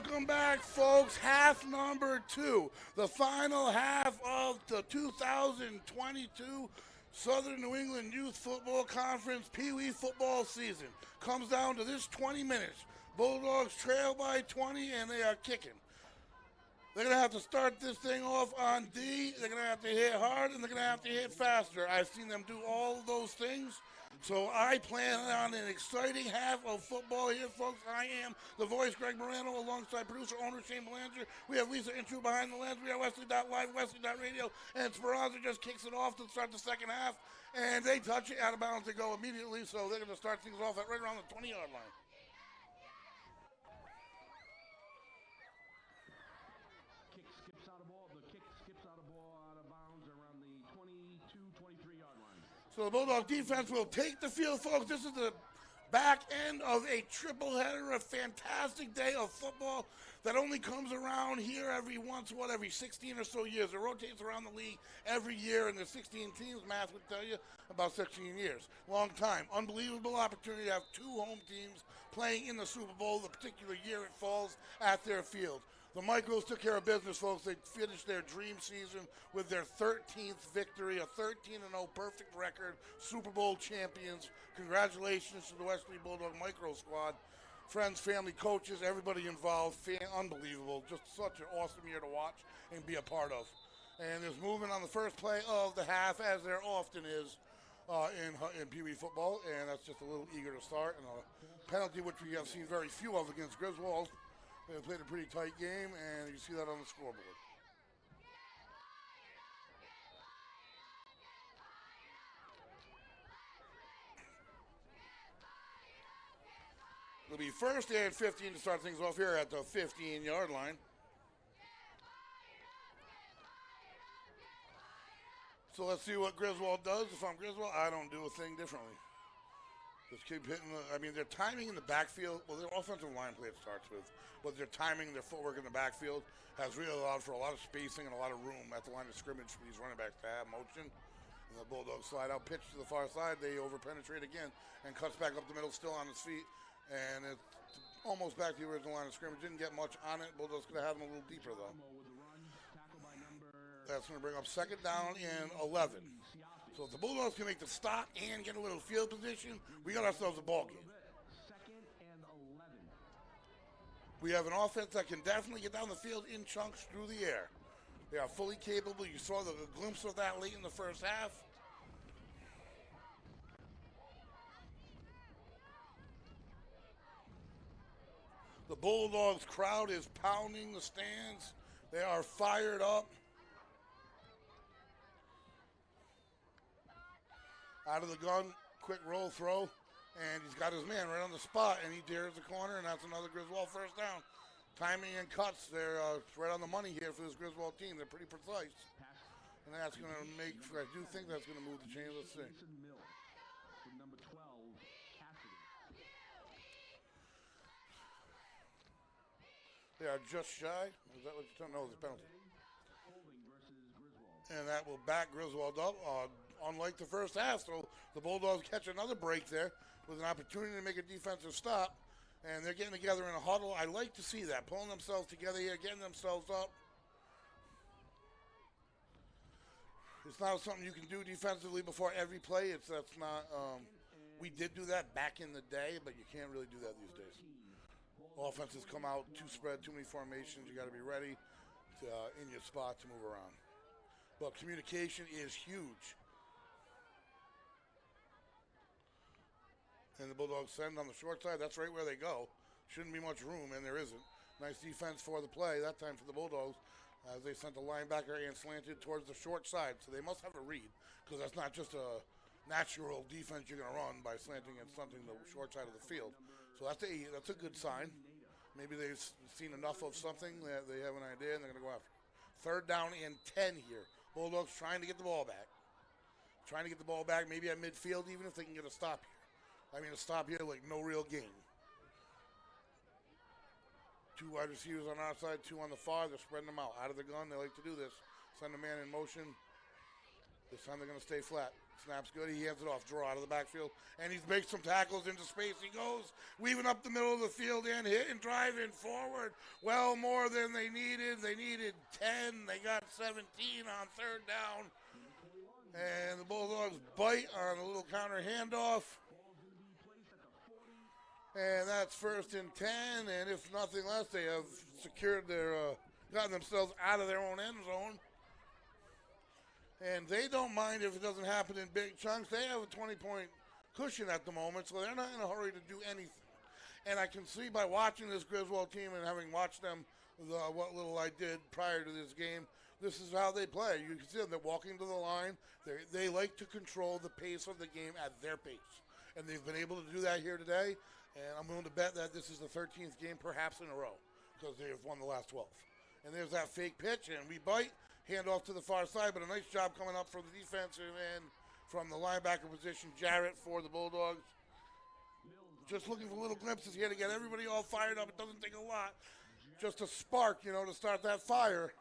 Welcome back, folks. Half number 2, the final half of the 2022 Southern New England Youth Football Conference Pee Wee football season. Comes down to this 20 minutes. Bulldogs trail by 20, and they are kicking. They're going to have to start this thing off on D. They're going to have to hit hard, and they're going to have to hit faster. I've seen them do all of those things. So I plan on an exciting half of football here, folks. I am the voice, Greg Morano, alongside producer, owner, Shane Belanger. We have Lisa Intru behind the lens. We have Westerly.live, Westerly.radio, and Speranza just kicks it off to start the second half. And they touch it out of bounds to go immediately, so they're going to start things off at right around the 20-yard line. Kick skips out of ball out of bounds around the 22, 23-yard line. So the Bulldog defense will take the field, folks. This is the back end of a triple header, a fantastic day of football that only comes around here every 16 or so years. It rotates around the league every year, and the 16 teams, math would tell you, about 16 years. Long time. Unbelievable opportunity to have 2 home teams playing in the Super Bowl the particular year it falls at their field. The Micros took care of business, folks. They finished their dream season with their 13th victory, a 13-0 perfect record, Super Bowl champions. Congratulations to the Westerly Bulldog Micro squad. Friends, family, coaches, everybody involved. Unbelievable. Just such an awesome year to watch and be a part of. And there's movement on the first play of the half, as there often is in Pee Wee football. And that's just a little eager to start. And a penalty, which we have seen very few of against Griswold. They played a pretty tight game, and you see that on the scoreboard. It'll be first and 15 to start things off here at the 15-yard line. So let's see what Griswold does. If I'm Griswold, I don't do a thing differently. Just keep hitting their timing in the backfield, well, their offensive line play it starts with, but their timing, their footwork in the backfield has really allowed for a lot of spacing and a lot of room at the line of scrimmage for these running backs to have motion. And the Bulldogs slide out, pitch to the far side, they over-penetrate again, and cuts back up the middle, still on his feet. And it's almost back to the original line of scrimmage. Didn't get much on it. Bulldogs could have had him a little deeper, though. That's going to bring up second down and 11. So if the Bulldogs can make the stop and get a little field position, we got ourselves a ball game. Second and 11. We have an offense that can definitely get down the field in chunks through the air. They are fully capable. You saw the glimpse of that late in the first half. The Bulldogs crowd is pounding the stands. They are fired up. Out of the gun, quick roll throw, and he's got his man right on the spot, and he dares the corner, and that's another Griswold first down. Timing and cuts, they're right on the money here for this Griswold team. They're pretty precise. And that's going to make, I do think that's going to move the chains. Let's see. Number 12, Cassidy. They are just shy. Is that what you're talking about? No, it's a penalty. Holding versus Griswold. And that will back Griswold up. Unlike the first half, so the Bulldogs catch another break there with an opportunity to make a defensive stop, and they're getting together in a huddle. I like to see that, pulling themselves together here, getting themselves up. It's not something you can do defensively before every play. That's not. We did do that back in the day, but you can't really do that these days. Offenses come out too spread, too many formations. You got to be ready to, in your spot to move around. But communication is huge. And the Bulldogs send on the short side. That's right where they go. Shouldn't be much room, and there isn't. Nice defense for the play, that time for the Bulldogs, as they sent the linebacker and slanted towards the short side. So they must have a read, because that's not just a natural defense you're going to run by slanting and stunting the short side of the field. So that's a good sign. Maybe they've seen enough of something that they have an idea, and they're going to go after it. Third down and 10 here. Bulldogs trying to get the ball back. Trying to get the ball back, maybe at midfield, even if they can get a stop here. I mean, a stop here, like no real gain. 2 wide receivers on our side, 2 on the far. They're spreading them out. Out of the gun, they like to do this. Send a man in motion. This time they're going to stay flat. Snaps good. He hands it off. Draw out of the backfield. And he's makes some tackles into space. He goes, weaving up the middle of the field and hitting, driving forward. Well, more than they needed. They needed 10. They got 17 on third down. And the Bulldogs bite on a little counter handoff. And that's 1st and 10. And if nothing less, they have secured their, gotten themselves out of their own end zone. And they don't mind if it doesn't happen in big chunks. They have a 20-point cushion at the moment, so they're not in a hurry to do anything. And I can see by watching this Griswold team and having watched them, what little I did prior to this game, this is how they play. You can see them. They're walking to the line. They like to control the pace of the game at their pace. And they've been able to do that here today. And I'm willing to bet that this is the 13th game perhaps in a row because they have won the last 12. And there's that fake pitch, and we bite. Hand off to the far side, but a nice job coming up from the defensive end from the linebacker position, Jarrett for the Bulldogs. Just looking for little glimpses here to get everybody all fired up. It doesn't take a lot. Just a spark, to start that fire.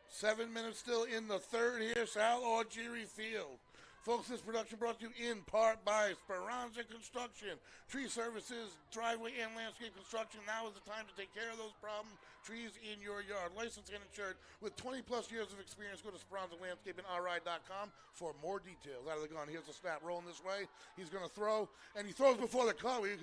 7 minutes still in the third here, Sal Algieri Field. Folks, this production brought to you in part by Speranza Construction. Tree services, driveway, and landscape construction. Now is the time to take care of those problem trees in your yard. Licensed and insured with 20-plus years of experience. Go to SperanzaLandscapingRI.com for more details. Out of the gun, here's the snap rolling this way. He's going to throw, and he throws before the call. He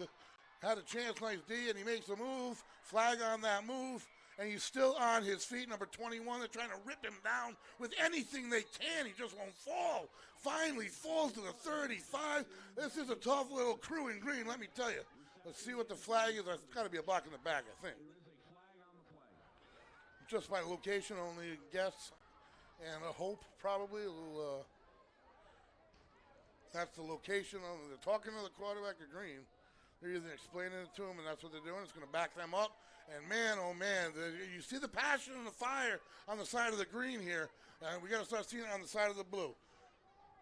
had a chance, nice D, and he makes a move. Flag on that move. And he's still on his feet, number 21. They're trying to rip him down with anything they can. He just won't fall. Finally falls to the 35. This is a tough little crew in green, let me tell you. Let's see what the flag is. It's got to be a block in the back, I think. Just by location, only a guess and a hope, probably. That's the location. They're talking to the quarterback of green. They're either explaining it to him, and that's what they're doing. It's going to back them up. And man, oh man, you see the passion and the fire on the side of the green here. We got to start seeing it on the side of the blue.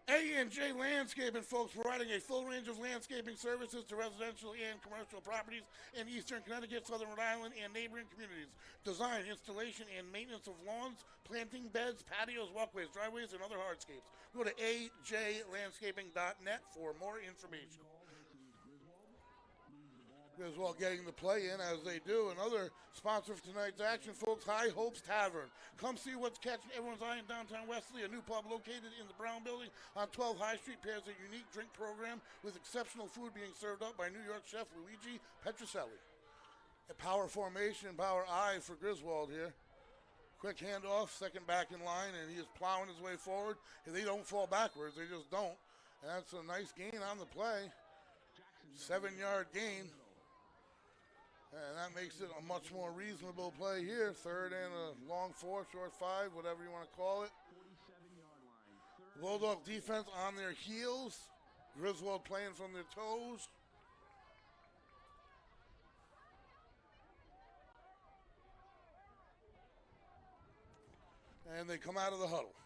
A&J Landscaping, folks, providing a full range of landscaping services to residential and commercial properties in eastern Connecticut, southern Rhode Island, and neighboring communities. Design, installation, and maintenance of lawns, planting beds, patios, walkways, driveways, and other hardscapes. Go to ajlandscaping.net for more information. Griswold getting the play in as they do. Another sponsor for tonight's action, folks, High Hopes Tavern. Come see what's catching everyone's eye in downtown Westerly. A new pub located in the Brown Building on 12 High Street pairs a unique drink program with exceptional food being served up by New York chef Luigi Petrocelli. A power formation, power I for Griswold here. Quick handoff, second back in line, and he is plowing his way forward. If they don't fall backwards, they just don't. And that's a nice gain on the play. 7-yard gain. And that makes it a much more reasonable play here. Third and a long 4, short 5, whatever you want to call it. Bulldog defense on their heels. Griswold playing from their toes. And they come out of the huddle.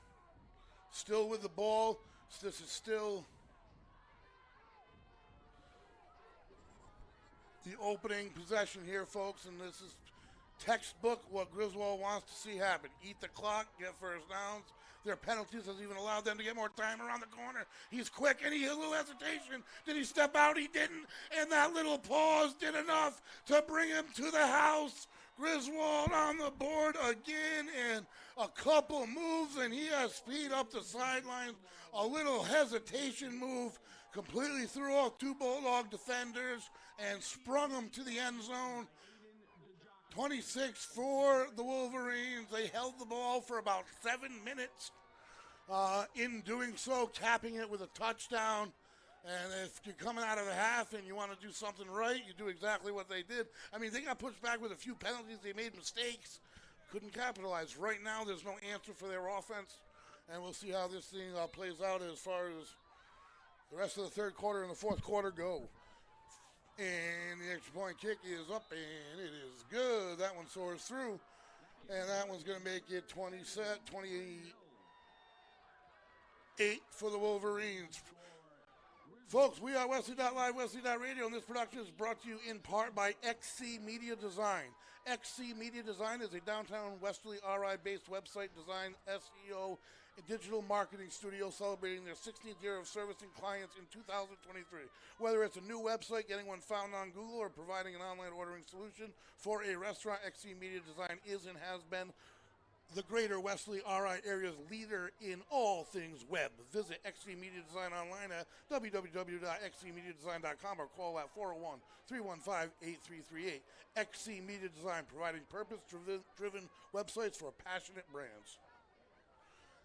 Still with the ball. This is still the opening possession here, folks, and this is textbook what Griswold wants to see happen. Eat the clock, get first downs. Their penalties has even allowed them to get more time around the corner. He's quick, and he had a little hesitation. Did he step out? He didn't, and that little pause did enough to bring him to the house. Griswold on the board again, and a couple moves, and he has speed up the sidelines. A little hesitation move completely threw off 2 Bulldog defenders and sprung them to the end zone. 26 for the Wolverines. They held the ball for about 7 minutes. In doing so, capping it with a touchdown. And if you're coming out of the half and you want to do something right, you do exactly what they did. I mean, they got pushed back with a few penalties. They made mistakes. Couldn't capitalize. Right now, there's no answer for their offense. And we'll see how this thing plays out as far as the rest of the third quarter and the fourth quarter go. And the extra point kick is up, and it is good. That one soars through. And that one's going to make it 28 for the Wolverines. Folks, we are Westerly.live, Westerly.radio, and this production is brought to you in part by XC Media Design. XC Media Design is a downtown Westerly RI-based website design, SEO, digital marketing studio celebrating their 16th year of servicing clients in 2023. Whether it's a new website, getting one found on Google, or providing an online ordering solution for a restaurant, XC Media Design is and has been the greater Westerly RI area's leader in all things web. Visit XC Media Design online at www.xcmediadesign.com or call at 401-315-8338. XC Media Design, providing purpose-driven websites for passionate brands.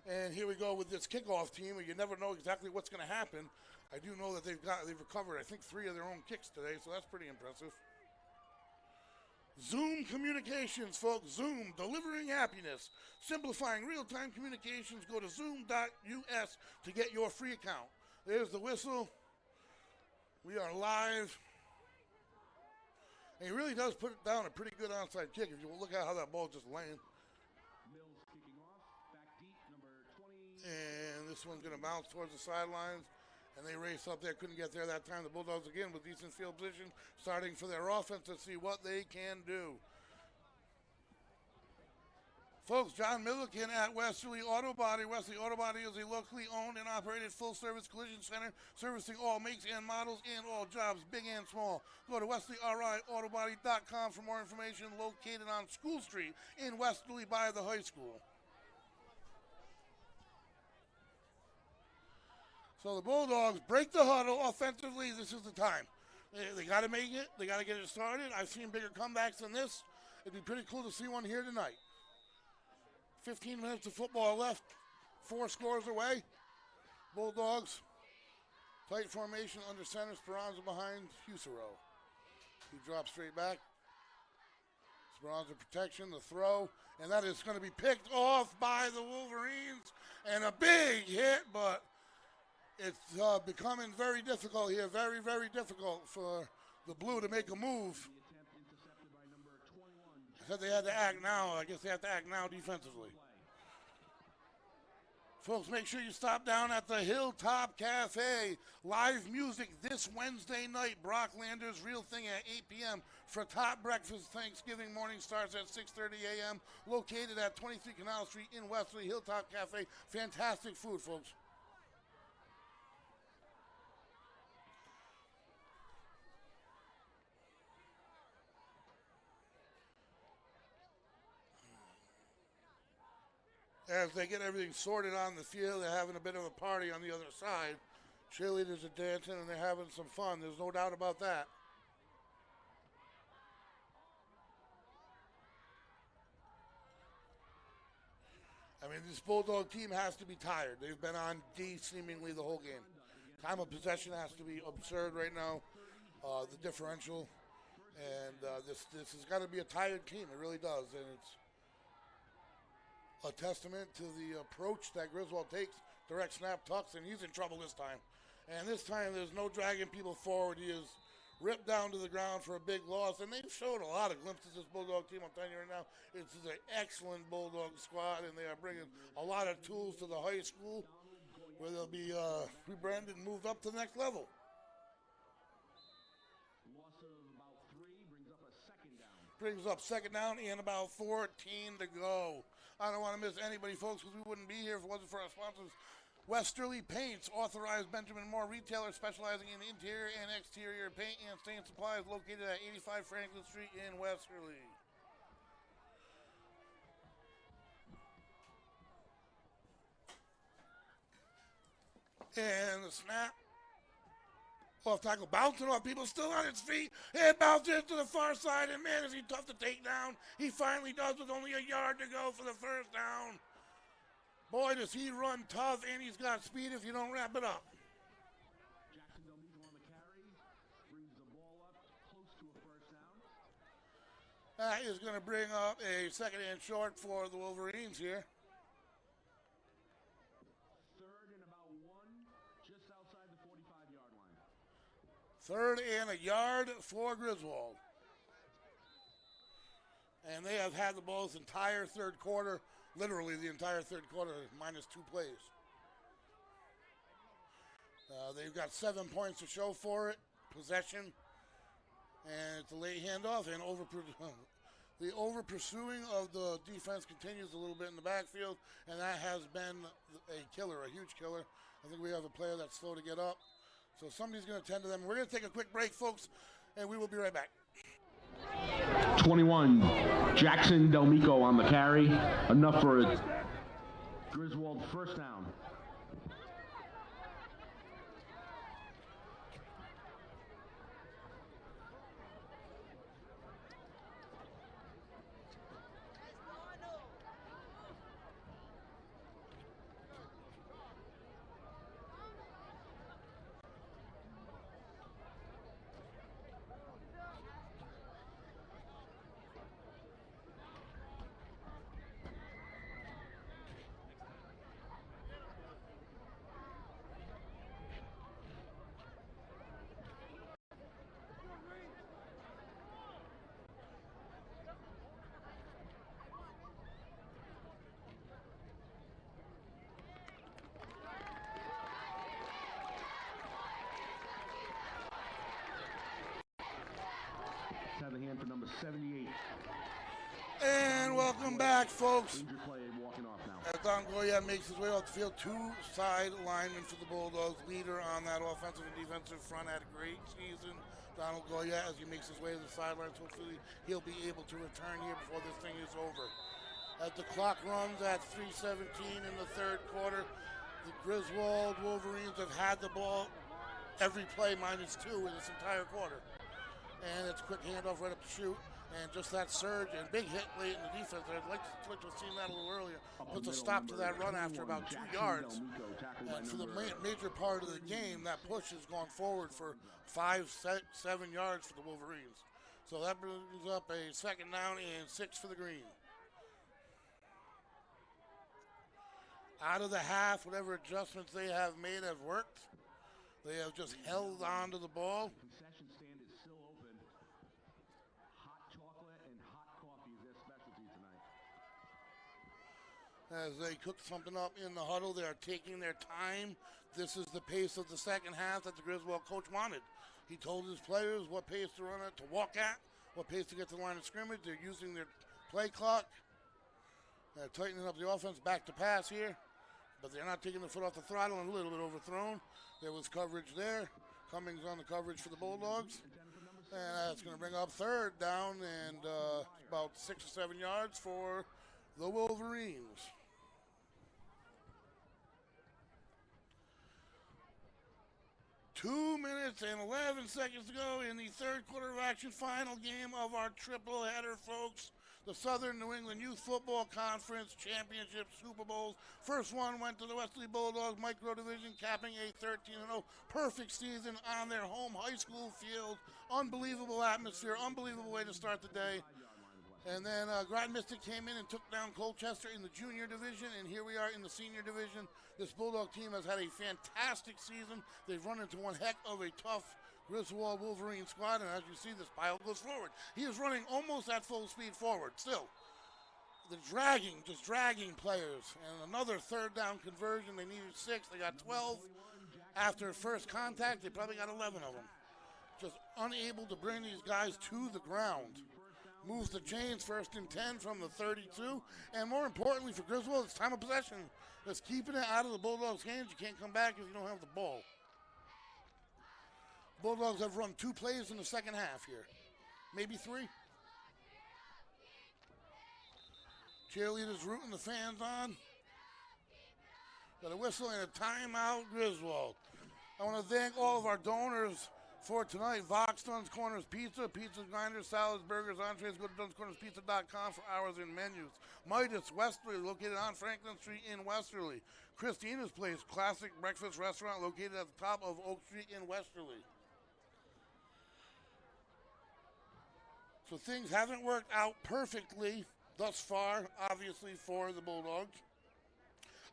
And here we go with this kickoff team. You never know exactly what's going to happen. I do know that they've recovered, I think, 3 of their own kicks today, so that's pretty impressive. Zoom Communications, folks. Zoom, delivering happiness. Simplifying real-time communications. Go to zoom.us to get your free account. There's the whistle. We are live. And he really does put it down a pretty good onside kick. If you look at how that ball just laying. Mills kicking off, back deep, number 20. And this one's going to bounce towards the sidelines. And they race up there, couldn't get there that time. The Bulldogs again with decent field position, starting for their offense to see what they can do. Folks, John Milliken at Westerly Auto Body. Westerly Auto Body is a locally owned and operated full-service collision center, servicing all makes and models and all jobs, big and small. Go to WesterlyRIAutobody.com for more information. Located on School Street in Westerly by the high school. So the Bulldogs break the huddle offensively. This is the time. They got to make it. They got to get it started. I've seen bigger comebacks than this. It'd be pretty cool to see one here tonight. 15 minutes of football left. 4 scores away. Bulldogs, tight formation under center. Speranza behind Husero. He drops straight back. Speranza protection, the throw. And that is going to be picked off by the Wolverines. And a big hit, but it's becoming very difficult here, very, very difficult for the Blue to make a move. I said they had to act now. I guess they have to act now defensively. Folks, make sure you stop down at the Hilltop Cafe. Live music this Wednesday night. Brock Lander's Real Thing at 8 p.m. for top breakfast. Thanksgiving morning starts at 6:30 a.m. Located at 23 Canal Street in Westerly. Hilltop Cafe. Fantastic food, folks. As they get everything sorted on the field, they're having a bit of a party on the other side. Cheerleaders are dancing and they're having some fun. There's no doubt about that. I mean, this Bulldog team has to be tired. They've been on D seemingly the whole game. Time of possession has to be absurd right now, the differential. And this has got to be a tired team. It really does. And it's a testament to the approach that Griswold takes. Direct snap, tucks, and he's in trouble this time. And this time there's no dragging people forward. He is ripped down to the ground for a big loss. And they've showed a lot of glimpses, this Bulldog team. I'm telling you right now, it's an excellent Bulldog squad, and they are bringing a lot of tools to the high school where they'll be rebranded and moved up to the next level. Loss of about 3 brings up a second down. Brings up second down and about 14 to go. I don't want to miss anybody, folks, because we wouldn't be here if it wasn't for our sponsors. Westerly Paints, authorized Benjamin Moore retailer specializing in interior and exterior paint and stain supplies, located at 85 Franklin Street in Westerly. And the snap. Off tackle, bouncing off people, still on his feet. It bounces to the far side, and man, is he tough to take down. He finally does with only a yard to go for the first down. Boy, does he run tough, and he's got speed if you don't wrap it up. Jacksonville needs on the carry. Brings the ball up close to a first down. That is going to bring up a second and short for the Wolverines here. Third and about 1, just outside the 45-yard line. Third and a yard for Griswold. And they have had the ball this entire third quarter, literally the entire third quarter, minus 2 plays. They've got 7 points to show for it, possession, and it's a late handoff and The over pursuing of the defense continues a little bit in the backfield, and that has been a killer, a huge killer. I think we have a player that's slow to get up. So somebody's going to tend to them. We're going to take a quick break, folks, and we will be right back. 21, Jackson Delmico on the carry. Enough for a Griswold first down. Have the hand for number 78. And welcome back, folks. Injured player walking off now. As Don Goya makes his way off the field, two side linemen for the Bulldogs. Leader on that offensive and defensive front had a great season. Donald Goya, as he makes his way to the sidelines, hopefully he'll be able to return here before this thing is over. As the clock runs at 3:17 in the third quarter, the Griswold Wolverines have had the ball every play -2 in this entire quarter. And it's a quick handoff right up the chute. And just that surge and big hit late in the defense. I'd like to have seen that a little earlier. Puts a stop to that run after about 2 yards. And for the major part of the game, that push has gone forward for 5-7 yards for the Wolverines. So that brings up a second down and 6 for the Green. Out of the half, whatever adjustments they have made have worked. They have just held on to the ball. Concession stand is still open. Hot chocolate and hot coffee is their specialty tonight. As they cook something up in the huddle, they are taking their time. This is the pace of the second half that the Griswold coach wanted. He told his players what pace to run at, to walk at, what pace to get to the line of scrimmage. They're using their play clock. They're tightening up the offense back to pass here, but they're not taking the foot off the throttle and a little bit overthrown. There was coverage there. Cummings on the coverage for the Bulldogs. And that's going to bring up third down and about 6 or 7 yards for the Wolverines. Two minutes and 11 seconds to go in the third quarter of action. Final game of our triple header, folks. The Southern New England Youth Football Conference Championship Super Bowls. First one went to the Westerly Bulldogs Micro Division, capping a 13-0 perfect season on their home high school field. Unbelievable atmosphere, unbelievable way to start the day. And then Groton Mystic came in and took down Colchester in the junior division, and here we are in the senior division. This Bulldog team has had a fantastic season. They've run into one heck of a tough Griswold Wolverine squad, and as you see, this pile goes forward. He is running almost at full speed forward still. They're just dragging players. And another third down conversion. They needed 6. They got 12. After first contact, they probably got 11 of them. Just unable to bring these guys to the ground. Moves the chains, 1st and 10 from the 32. And more importantly for Griswold, it's time of possession. Just keeping it out of the Bulldogs' hands. You can't come back if you don't have the ball. Bulldogs have run 2 plays in the second half here. Maybe 3. Cheerleaders rooting the fans on. Got a whistle and a timeout, Griswold. I want to thank all of our donors for tonight. Vox, Dunn's Corners Pizza, pizzas, grinders, salads, burgers, entrees. Go to dunscornerspizza.com for hours and menus. Midas, Westerly, located on Franklin Street in Westerly. Christina's Place, classic breakfast restaurant located at the top of Oak Street in Westerly. So things haven't worked out perfectly thus far, obviously, for the Bulldogs.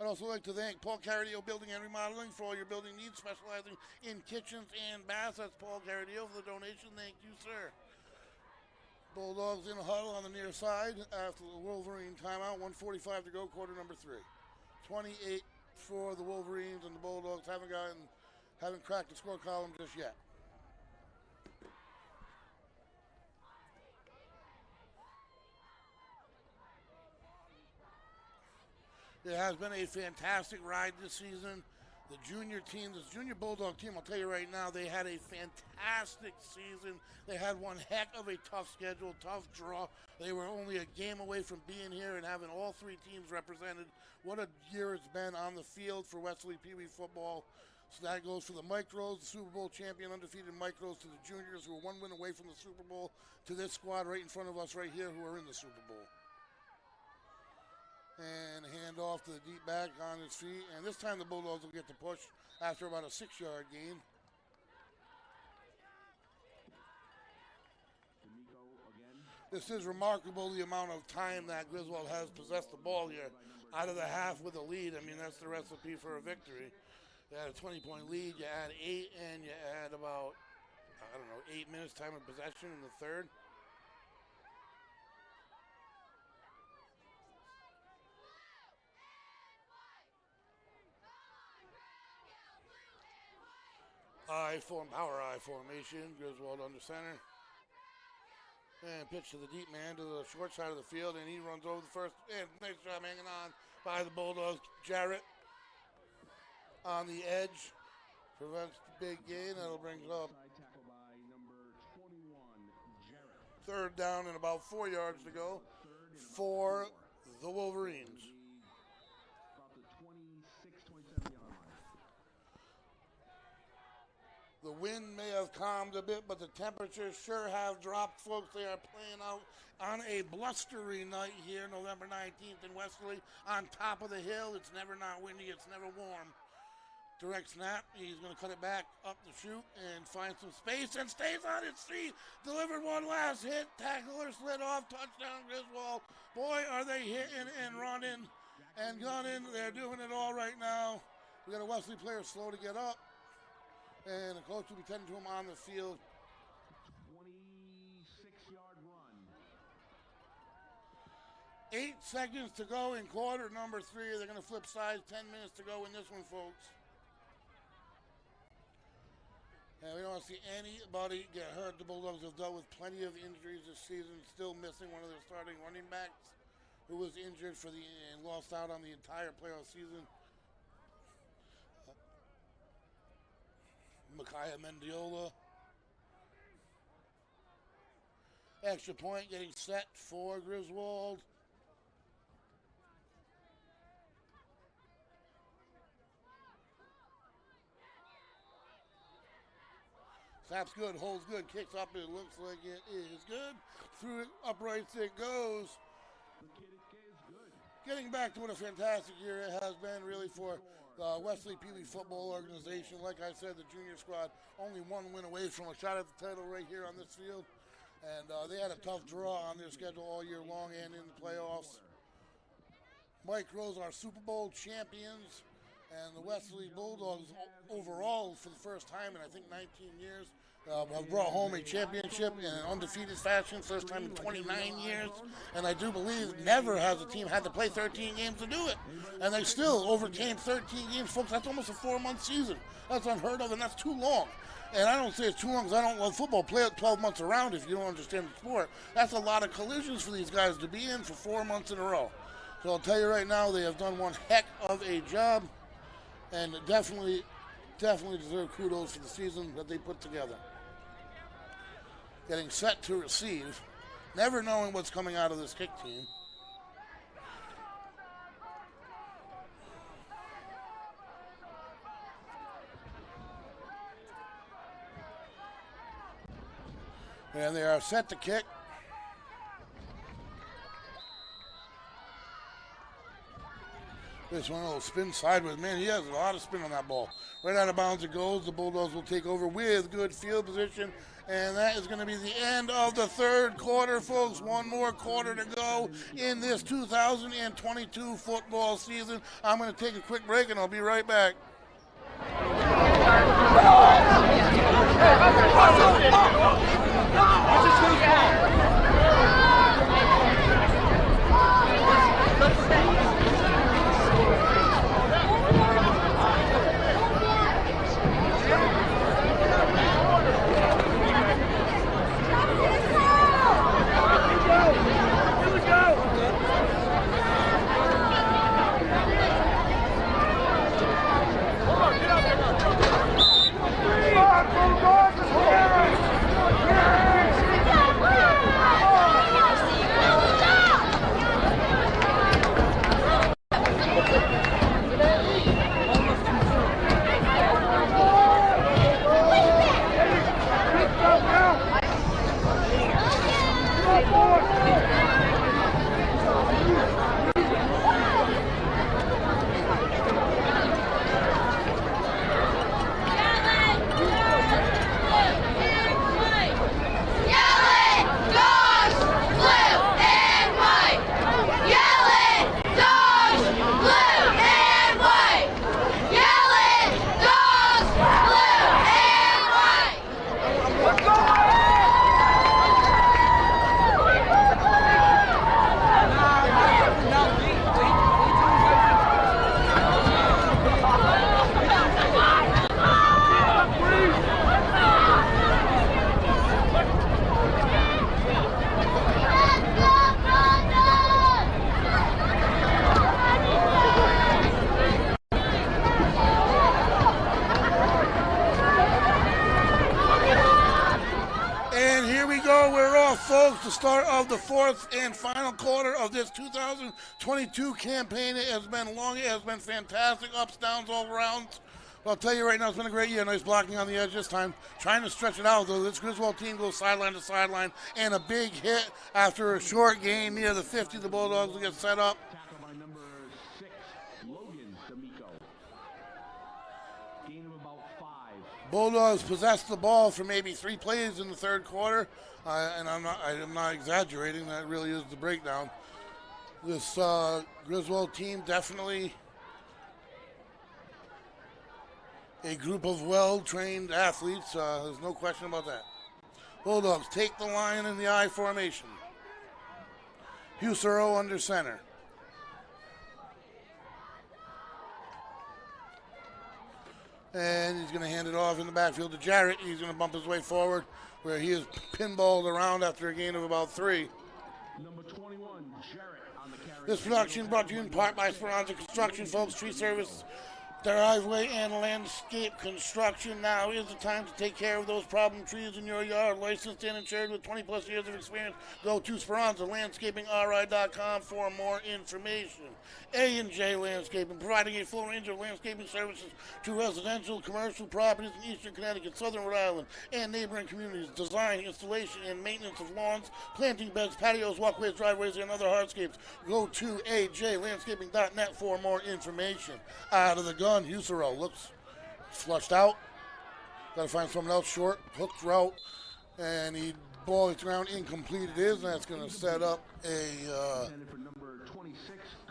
I'd also like to thank Paul Carradillo Building and Remodeling for all your building needs, specializing in kitchens and baths. That's Paul Carradillo for the donation. Thank you, sir. Bulldogs in a huddle on the near side after the Wolverine timeout. 1:45 to go, quarter number 3. 28 for the Wolverines, and the Bulldogs haven't cracked the score column just yet. It has been a fantastic ride this season. The junior team, this junior Bulldog team, I'll tell you right now, they had a fantastic season. They had one heck of a tough schedule, tough draw. They were only a game away from being here and having all three teams represented. What a year it's been on the field for Westerly Pee Wee football. So that goes for the Micros, the Super Bowl champion, undefeated Micros, to the juniors who are one win away from the Super Bowl, to this squad right in front of us right here who are in the Super Bowl. And hand off to the deep back on his feet. And this time the Bulldogs will get the push after about a 6-yard gain. This is remarkable, the amount of time that Griswold has possessed the ball here. Out of the half with a lead, I mean, that's the recipe for a victory. You had a 20-point lead, you add 8, and you add about, 8 minutes time of possession in the third. Power I formation. Griswold under center. And pitch to the deep man to the short side of the field, and he runs over the first. And nice job hanging on by the Bulldogs. Jarrett on the edge prevents the big gain. That'll bring up third down and about 4 yards to go for the Wolverines. The wind may have calmed a bit, but the temperatures sure have dropped, folks. They are playing out on a blustery night here, November 19th in Westerly. On top of the hill, it's never not windy, it's never warm. Direct snap, he's going to cut it back up the chute and find some space and stays on his feet. Delivered one last hit, tackler slid off, touchdown Griswold. Boy, are they hitting and running and gunning. They're doing it all right now. We got a Westerly player slow to get up. And the coach will be tending to him on the field. 26-yard run. 8 seconds to go in quarter number 3. They're going to flip sides. 10 minutes to go in this one, folks. And we don't want to see anybody get hurt. The Bulldogs have dealt with plenty of injuries this season. Still missing one of their starting running backs, who was injured and lost out on the entire playoff season. Micaiah Mendiola. Extra point getting set for Griswold. Snaps good, holds good, kicks up, it looks like it is good. Through it, uprights it goes. Getting back to what a fantastic year it has been really for the Westerly Pee Wee football organization. Like I said, the junior squad only one win away from a shot at the title right here on this field. And they had a tough draw on their schedule all year long and in the playoffs. Mike Rose, our Super Bowl champions, and the Westerly Bulldogs overall for the first time in I think 19 years have brought home a championship in an undefeated fashion, first time in 29 years. And I do believe never has a team had to play 13 games to do it. And they still overcame 13 games, folks. That's almost a 4-month season. That's unheard of, and that's too long. And I don't say it's too long because I don't love football. Play it 12 months around if you don't understand the sport. That's a lot of collisions for these guys to be in for 4 months in a row. So I'll tell you right now, they have done one heck of a job, and definitely deserve kudos for the season that they put together. Getting set to receive, never knowing what's coming out of this kick team. And they are set to kick. This one will spin sideways. Man, he has a lot of spin on that ball. Right out of bounds it goes. The Bulldogs will take over with good field position. And that is going to be the end of the third quarter, folks. One more quarter to go in this 2022 football season. I'm going to take a quick break, and I'll be right back. the start of the fourth and final quarter of this 2022 campaign. It has been long. It has been fantastic. Ups, downs, all around. Well, I'll tell you right now, it's been a great year. Nice blocking on the edge this time. Trying to stretch it out, though. This Griswold team goes sideline to sideline. And a big hit after a short gain near the 50. The Bulldogs will get set up. Tackle by number 6, Logan D'Amico. Gain of about 5. Bulldogs possessed the ball for maybe 3 plays in the third quarter. And I'm not exaggerating. That really is the breakdown. This Griswold team definitely a group of well-trained athletes. There's no question about that. Bulldogs take the line in the I formation. Husero under center. And he's going to hand it off in the backfield to Jarrett. He's going to bump his way forward where he is pinballed around after a gain of about 3. Number 21, Jarrett on the carry. This production brought to you in part by Esperanza Construction, folks. Tree service, driveway, and landscape construction. Now is the time to take care of those problem trees in your yard. Licensed and insured with 20-plus years of experience. Go to SperanzaLandscapingRI.com for more information. A&J Landscaping, providing a full range of landscaping services to residential, commercial properties in eastern Connecticut, southern Rhode Island, and neighboring communities. Design, installation, and maintenance of lawns, planting beds, patios, walkways, driveways, and other hardscapes. Go to ajlandscaping.net for more information. Out of the gun, Husero looks flushed out. Got to find someone else short. Hooked route. And he ball hits around incomplete. It is, and that's going to set up a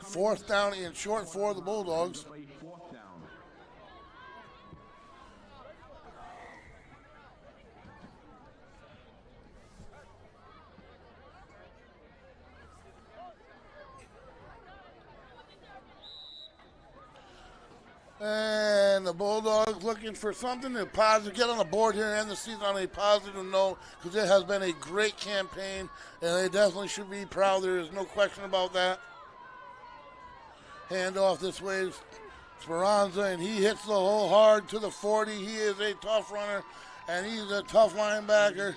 fourth down and short for the Bulldogs. And the Bulldogs looking for something to positive, get on the board here and end the season on a positive note, because it has been a great campaign, and they definitely should be proud. There is no question about that. Hand off this way, Speranza, and he hits the hole hard to the 40. He is a tough runner, and he's a tough linebacker.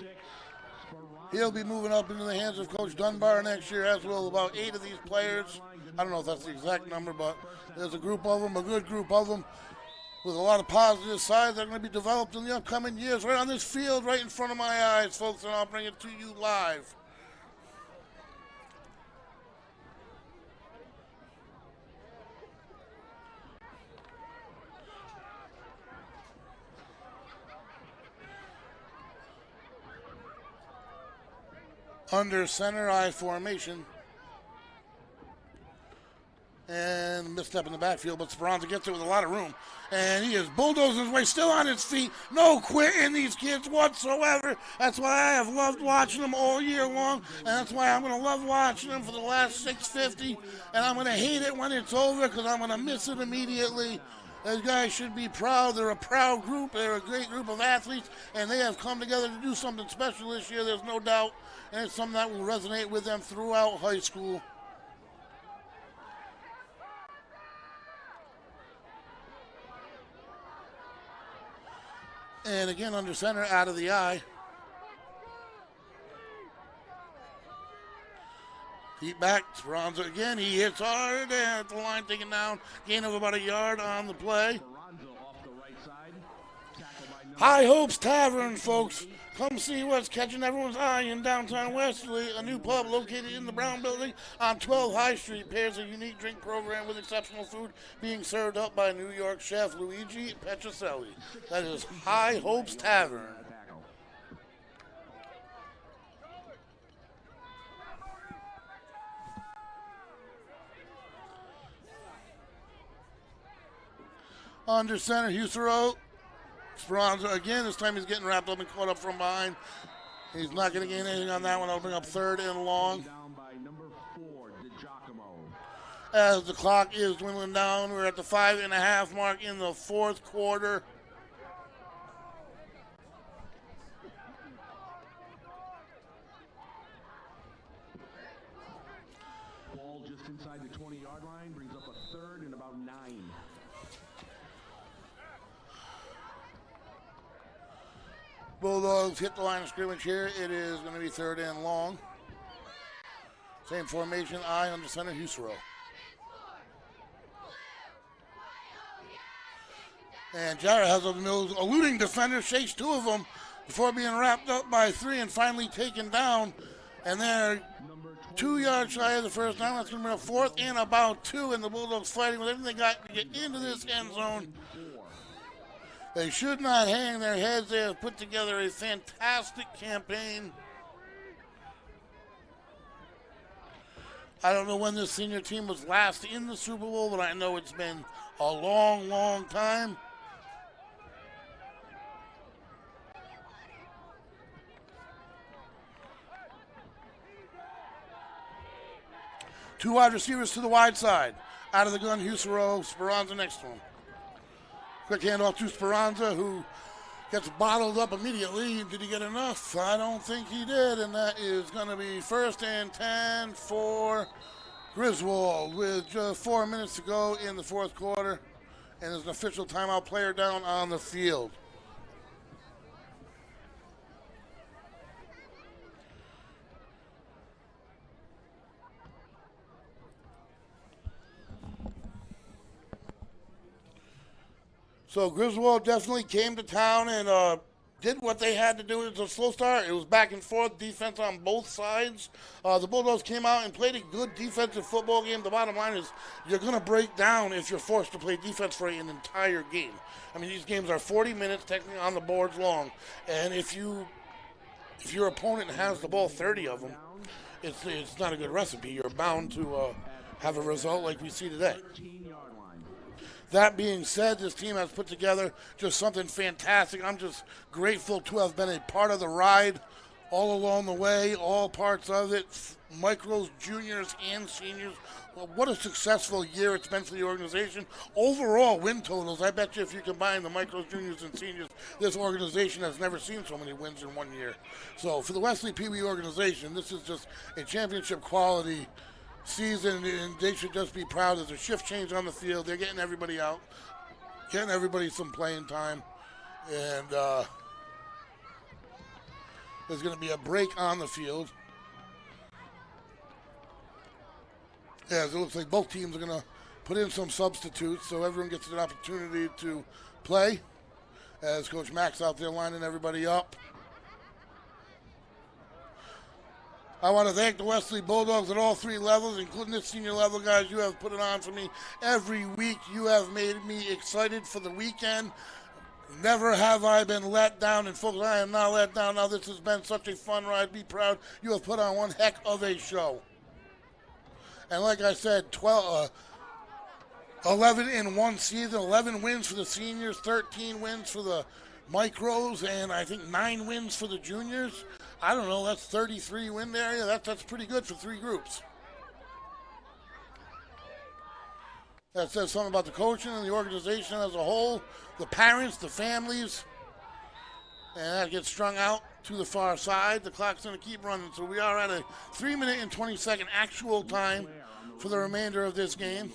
He'll be moving up into the hands of Coach Dunbar next year, as will about 8 of these players. I don't know if that's the exact number, but there's a group of them, a good group of them, with a lot of positive sides that are going to be developed in the upcoming years, right on this field, right in front of my eyes, folks, and I'll bring it to you live. Under center I formation. And misstep in the backfield, but Speranza gets it with a lot of room. And he is bulldozing his way, still on his feet. No quit in these kids whatsoever. That's why I have loved watching them all year long. And that's why I'm going to love watching them for the last 650. And I'm going to hate it when it's over because I'm going to miss it immediately. Those guys should be proud. They're a proud group. They're a great group of athletes. And they have come together to do something special this year. There's no doubt. And it's something that will resonate with them throughout high school. And again, under center, out of the eye. Feet back, Speranza again. He hits hard at the line, taken down. Gain of about a yard on the play. High Hopes Tavern, folks. Come see what's catching everyone's eye in downtown Westerly, a new pub located in the Brown Building on 12 High Street. Pairs a unique drink program with exceptional food being served up by New York chef Luigi Petrocelli. That is High Hopes Tavern. Under center, Husero. Speranza again. This time he's getting wrapped up and caught up from behind. He's not going to gain anything on that one. I'll bring up third and long. As the clock is dwindling down, we're at the 5.5 mark in the fourth quarter. Ball just inside the 20-yard line, brings up a third and about 9. Bulldogs hit the line of scrimmage here. It is going to be third and long. Same formation, I under center, Husero. And Jarrett has a eluding defender, shakes two of them before being wrapped up by three and finally taken down. And they're 2 yards shy of the first down. That's going to be a 4th and about 2, and the Bulldogs fighting with everything they got to get into this end zone. They should not hang their heads. They have put together a fantastic campaign. I don't know when this senior team was last in the Super Bowl, but I know it's been a long, long time. Two wide receivers to the wide side. Out of the gun, Husero, Speranza next to him. Quick handoff to Speranza, who gets bottled up immediately. Did he get enough? I don't think he did, and that is going to be 1st and 10 for Griswold with just 4 minutes to go in the 4th quarter, and there's an official timeout, player down on the field. So Griswold definitely came to town and did what they had to do. It was a slow start. It was back and forth defense on both sides. The Bulldogs came out and played a good defensive football game. The bottom line is you're going to break down if you're forced to play defense for an entire game. I mean, these games are 40 minutes technically on the boards long. And if your opponent has the ball, 30 of them, it's not a good recipe. You're bound to have a result like we see today. That being said, this team has put together just something fantastic. I'm just grateful to have been a part of the ride all along the way, all parts of it, micros, juniors, and seniors. Well, what a successful year it's been for the organization. Overall win totals, I bet you if you combine the micros, juniors, and seniors, this organization has never seen so many wins in 1 year. So for the Westerly Pee Wee organization, this is just a championship quality season, and they should just be proud. There's a shift change on the field. They're getting everybody out, getting everybody some playing time, and there's going to be a break on the field. As it looks like both teams are going to put in some substitutes, so everyone gets an opportunity to play. As Coach Mack's out there lining everybody up. I want to thank the Westerly Bulldogs at all 3 levels, including the senior level guys. You have put it on for me every week. You have made me excited for the weekend. Never have I been let down, and folks, I am not let down. Now, this has been such a fun ride. Be proud. You have put on one heck of a show. And like I said, 11 in one season, 11 wins for the seniors, 13 wins for the micros, and I think 9 wins for the juniors. I don't know, that's 33 win area. That's pretty good for 3 groups. That says something about the coaching and the organization as a whole, the parents, the families, and that gets strung out to the far side. The clock's going to keep running, so we are at a 3-minute and 20-second actual time for the remainder of this game.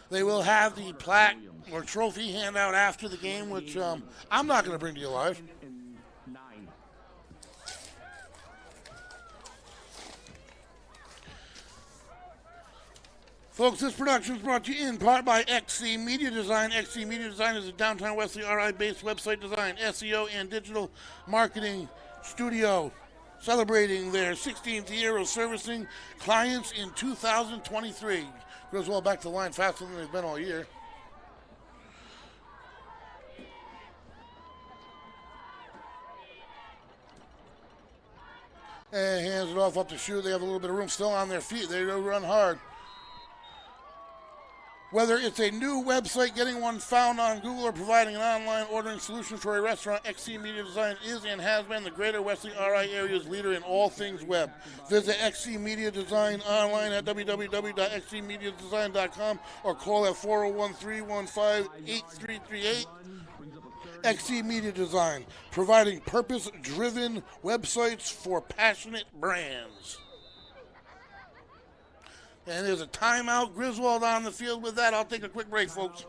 They will have the plaque or trophy handout after the game, which I'm not going to bring to you live. Folks, this production is brought to you in part by XC Media Design. XC Media Design is a downtown Westerly RI-based website design, SEO, and digital marketing studio, celebrating their 16th year of servicing clients in 2023. Griswold back to the line faster than they've been all year. And hands it off up to Shoe. They have a little bit of room still on their feet. They run hard. Whether it's a new website, getting one found on Google, or providing an online ordering solution for a restaurant, XC Media Design is and has been the greater Westerly RI area's leader in all things web. Visit XC Media Design online at www.xcmediadesign.com or call at 401-315-8338. XC Media Design, providing purpose-driven websites for passionate brands. And there's a timeout. Griswold on the field with that. I'll take a quick break, folks.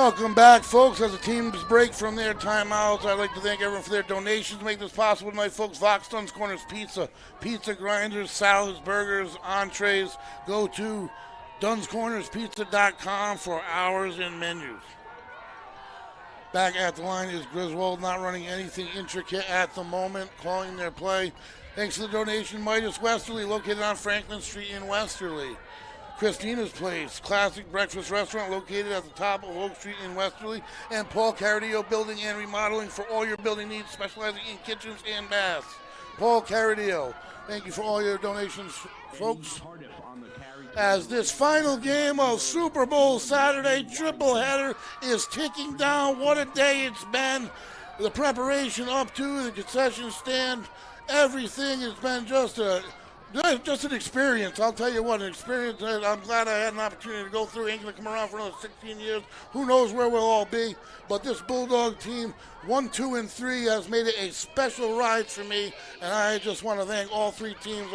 Welcome back, folks. As the teams break from their timeouts, I'd like to thank everyone for their donations to make this possible tonight, folks. Vox Duns Corners Pizza, pizza grinders, salads, burgers, entrees. Go to dunscornerspizza.com for hours and menus. Back at the line is Griswold, not running anything intricate at the moment, calling their play. Thanks to the donation, Midas Westerly, located on Franklin Street in Westerly. Christina's Place, classic breakfast restaurant located at the top of Oak Street in Westerly. And Paul Caradio Building and Remodeling for all your building needs, specializing in kitchens and baths. Paul Caradio, thank you for all your donations, folks. As this final game of Super Bowl Saturday triple header is ticking down, what a day it's been. The preparation up to the concession stand, everything has been just an experience. I'll tell you what, an experience that I'm glad I had an opportunity to go through. Ain't going to come around for another 16 years. Who knows where we'll all be. But this Bulldog team, 1, 2, and 3, has made it a special ride for me. And I just want to thank all three teams'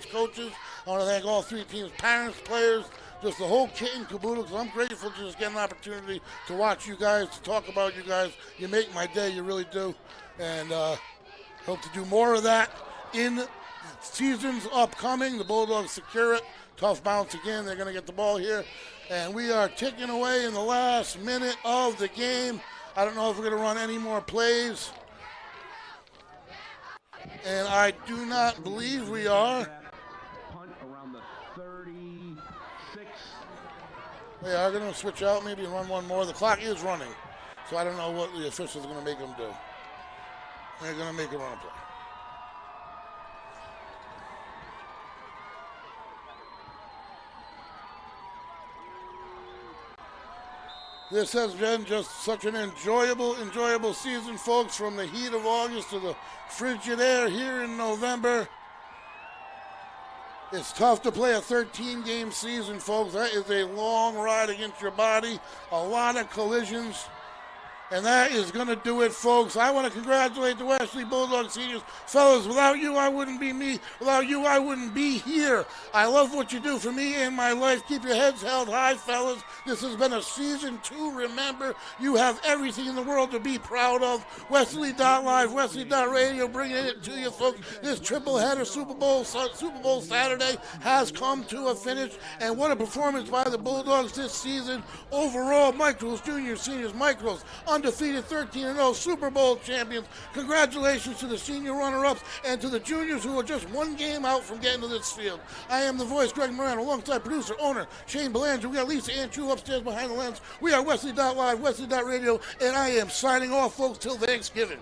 coaches. I want to thank all three teams' parents, players, just the whole kit and caboodle, because I'm grateful to just get an opportunity to watch you guys, to talk about you guys. You make my day, you really do. And hope to do more of that in seasons upcoming. The Bulldogs secure it. Tough bounce again. They're going to get the ball here. And we are ticking away in the last minute of the game. I don't know if we're going to run any more plays. And I do not believe we are. Punt around the 36. They are going to switch out maybe and run one more. The clock is running. So I don't know what the officials are going to make them do. They're going to make them run a play. This has been just such an enjoyable season, folks, from the heat of August to the frigid air here in November. It's tough to play a 13-game season, folks. That is a long ride against your body, a lot of collisions. And that is going to do it, folks. I want to congratulate the Westerly Bulldog seniors. Fellas, without you, I wouldn't be me. Without you, I wouldn't be here. I love what you do for me and my life. Keep your heads held high, fellas. This has been a season to remember. You have everything in the world to be proud of. Westerly.live, Westerly.radio, bringing it to you, folks. This triple header Super Bowl Saturday has come to a finish. And what a performance by the Bulldogs this season. Overall, Micros, juniors, seniors, Micros, undefeated 13-0 Super Bowl champions. Congratulations to the senior runner-ups and to the juniors who are just one game out from getting to this field. I am the voice, Greg Moran, alongside producer, owner, Shane Belanger. We got Lisa Andrew upstairs behind the lens. We are Westerly.live, Westerly.radio, and I am signing off, folks, till Thanksgiving.